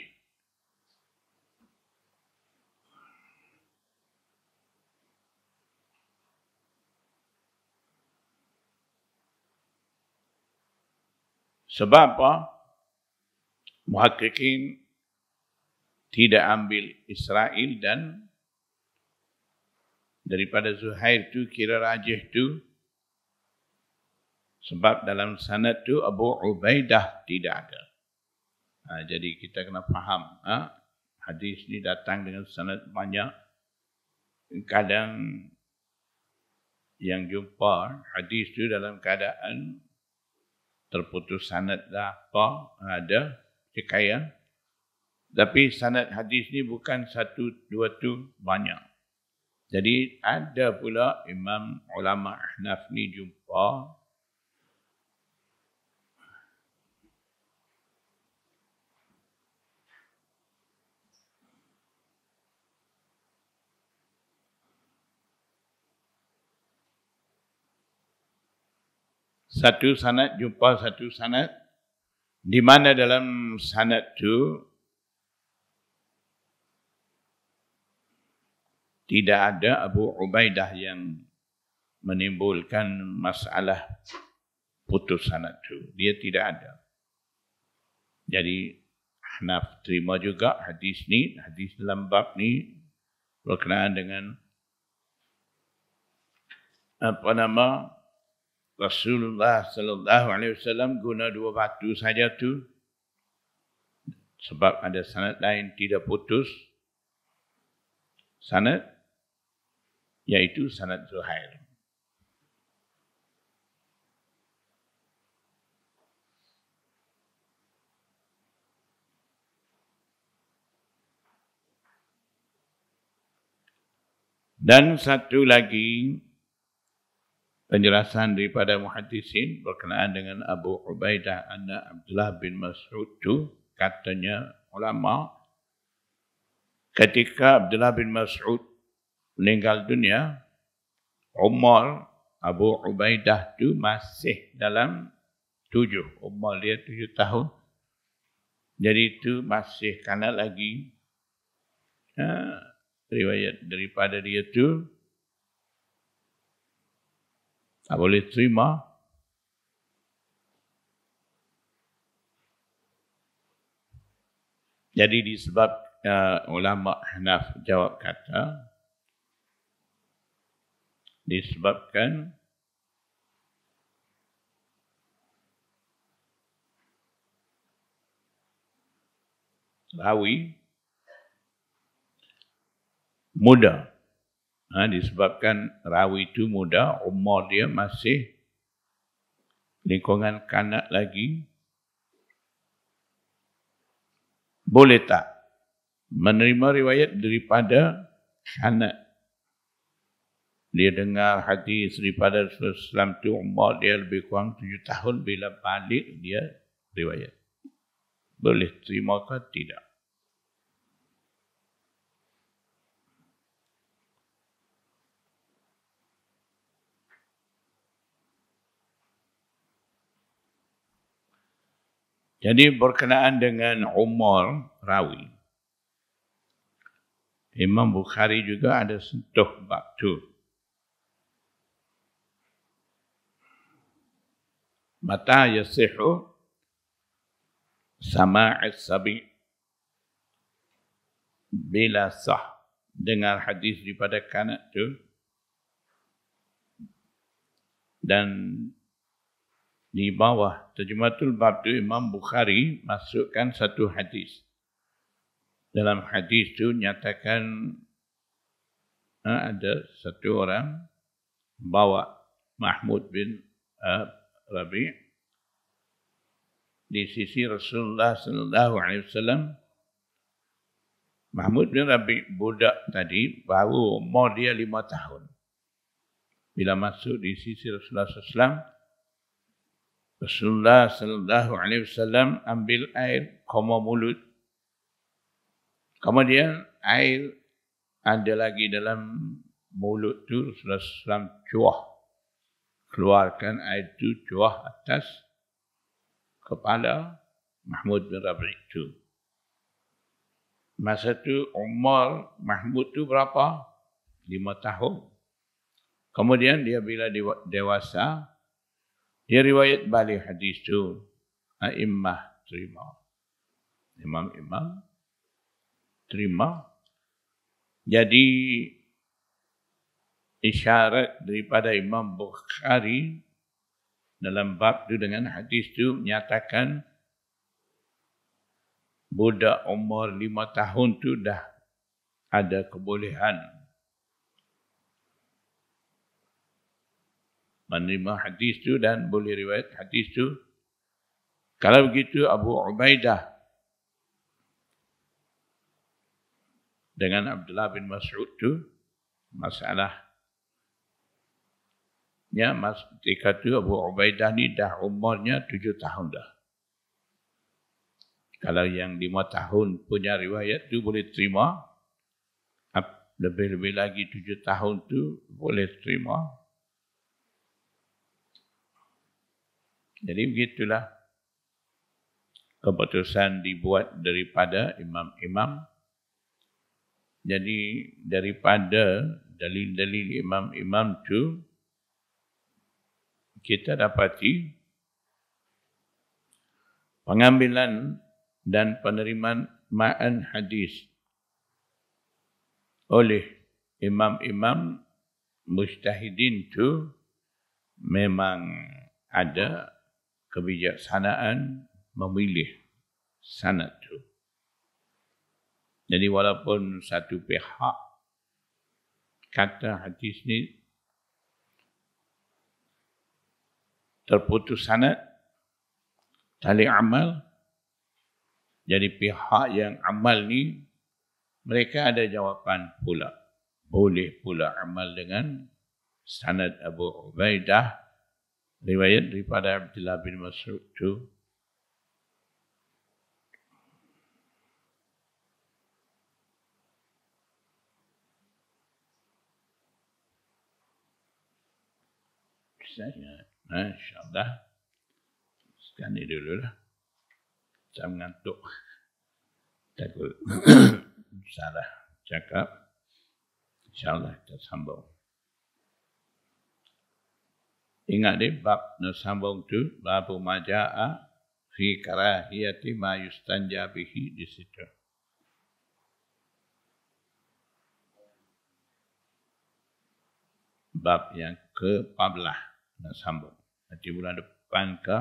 Sebab apa? Muhakkikin tidak ambil Israel dan daripada Zuhair tu kira rajih tu sebab dalam sanad tu Abu Ubaidah tidak ada. Jadi kita kena faham, hadis ni datang dengan sanad banyak. Kadang yang jumpa hadis tu dalam keadaan terputus sanad dah apa, ada cekaian. Tapi sanad hadis ni bukan satu, dua tu, banyak. Jadi ada pula imam ulama Ahnaf ni jumpa satu sanad jumpa satu sanad di mana dalam sanad tu tidak ada Abu Ubaidah yang menimbulkan masalah putus sanad tu. Dia tidak ada. Jadi Ahnaf terima juga hadis ni, hadis dalam bab ni berkenaan dengan Rasulullah sallallahu alaihi wasallam guna dua batu saja tu sebab ada sanad lain tidak putus sanad, iaitu sanad Zuhair. Dan satu lagi penjelasan daripada muhaddisin berkenaan dengan Abu Ubaidah anak Abdullah bin Mas'ud tu, katanya ulama, ketika Abdullah bin Mas'ud meninggal dunia, umur Abu Ubaidah tu masih dalam 7. Umur dia 7 tahun. Jadi itu masih kanak lagi. Riwayat daripada dia tu tak boleh terima. Jadi disebab ulama Ahnaf jawab kata, disebabkan rawi muda. Disebabkan rawi itu muda, umur dia masih lingkungan kanak lagi, boleh tak menerima riwayat daripada kanak? Dia dengar hadis daripada Rasulullah itu umur dia lebih kurang 7 tahun, bila balik dia riwayat. Boleh terima ke tidak? Jadi berkenaan dengan umur rawi, Imam Bukhari juga ada sentuh bab tu. Mata yasihu sama'is sabi, bila sah dengar hadis daripada kanak tu dan di bawah Tarjumatul Bab tu Imam Bukhari masukkan satu hadis. Dalam hadis tu nyatakan ada satu orang bawa Mahmud bin Rabi' di sisi Rasulullah sallallahu alaihi wasallam. Mahmud bin Rabi' budak tadi baru umur dia 5 tahun. Bila masuk di sisi Rasulullah sallallahu Rasulullah sallallahu alaihi wasallam ambil air koma mulut. Kemudian air ada lagi dalam mulut tu, Rasulullah sallallahu cuah. Keluarkan air tu cuah atas kepala Mahmud bin Rabi' tu. Masa tu umur Mahmud tu berapa? 5 tahun. Kemudian dia bila dewasa, dia riwayat balik hadis tu. A'immah terima. Imam-imam terima. Jadi isyarat daripada Imam Bukhari dalam bab tu dengan hadis tu menyatakan budak umur 5 tahun tu dah ada kebolehan menerima hadis tu dan boleh riwayat hadis tu. Kalau begitu Abu Ubaidah dengan Abdullah bin Mas'ud tu masalahnya ketika tu Abu Ubaidah ni dah umurnya 7 tahun dah. Kalau yang 5 tahun punya riwayat tu boleh terima, lebih-lebih lagi 7 tahun tu boleh terima. Jadi begitulah keputusan dibuat daripada imam-imam. Jadi daripada dalil-dalil imam-imam tu kita dapati pengambilan dan penerimaan hadis oleh imam-imam mujtahidin tu memang ada kebijaksanaan memilih sanad tu. Jadi walaupun satu pihak kata hadis ni terputus sanad, tali amal, jadi pihak yang amal ni mereka ada jawapan pula. Boleh pula amal dengan sanad Abu Ubaidah, riwayat daripada Abdullah bin Mas'ud tu. InsyaAllah. Sekarang ni dulu lah. Saya mengantuk. Takut salah cakap. InsyaAllah kita sambung. Ingat ni bab nak sambung tu, bab maja'a fi karahiyati ma yustanja bihi di situ. Bab yang ke-14 nak sambung. Nanti bulan depan ke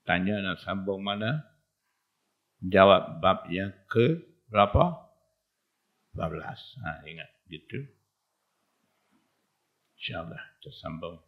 tanya nak sambung mana? Jawab bab yang ke berapa? 14. Ingat gitu. InsyaAllah kita sambung.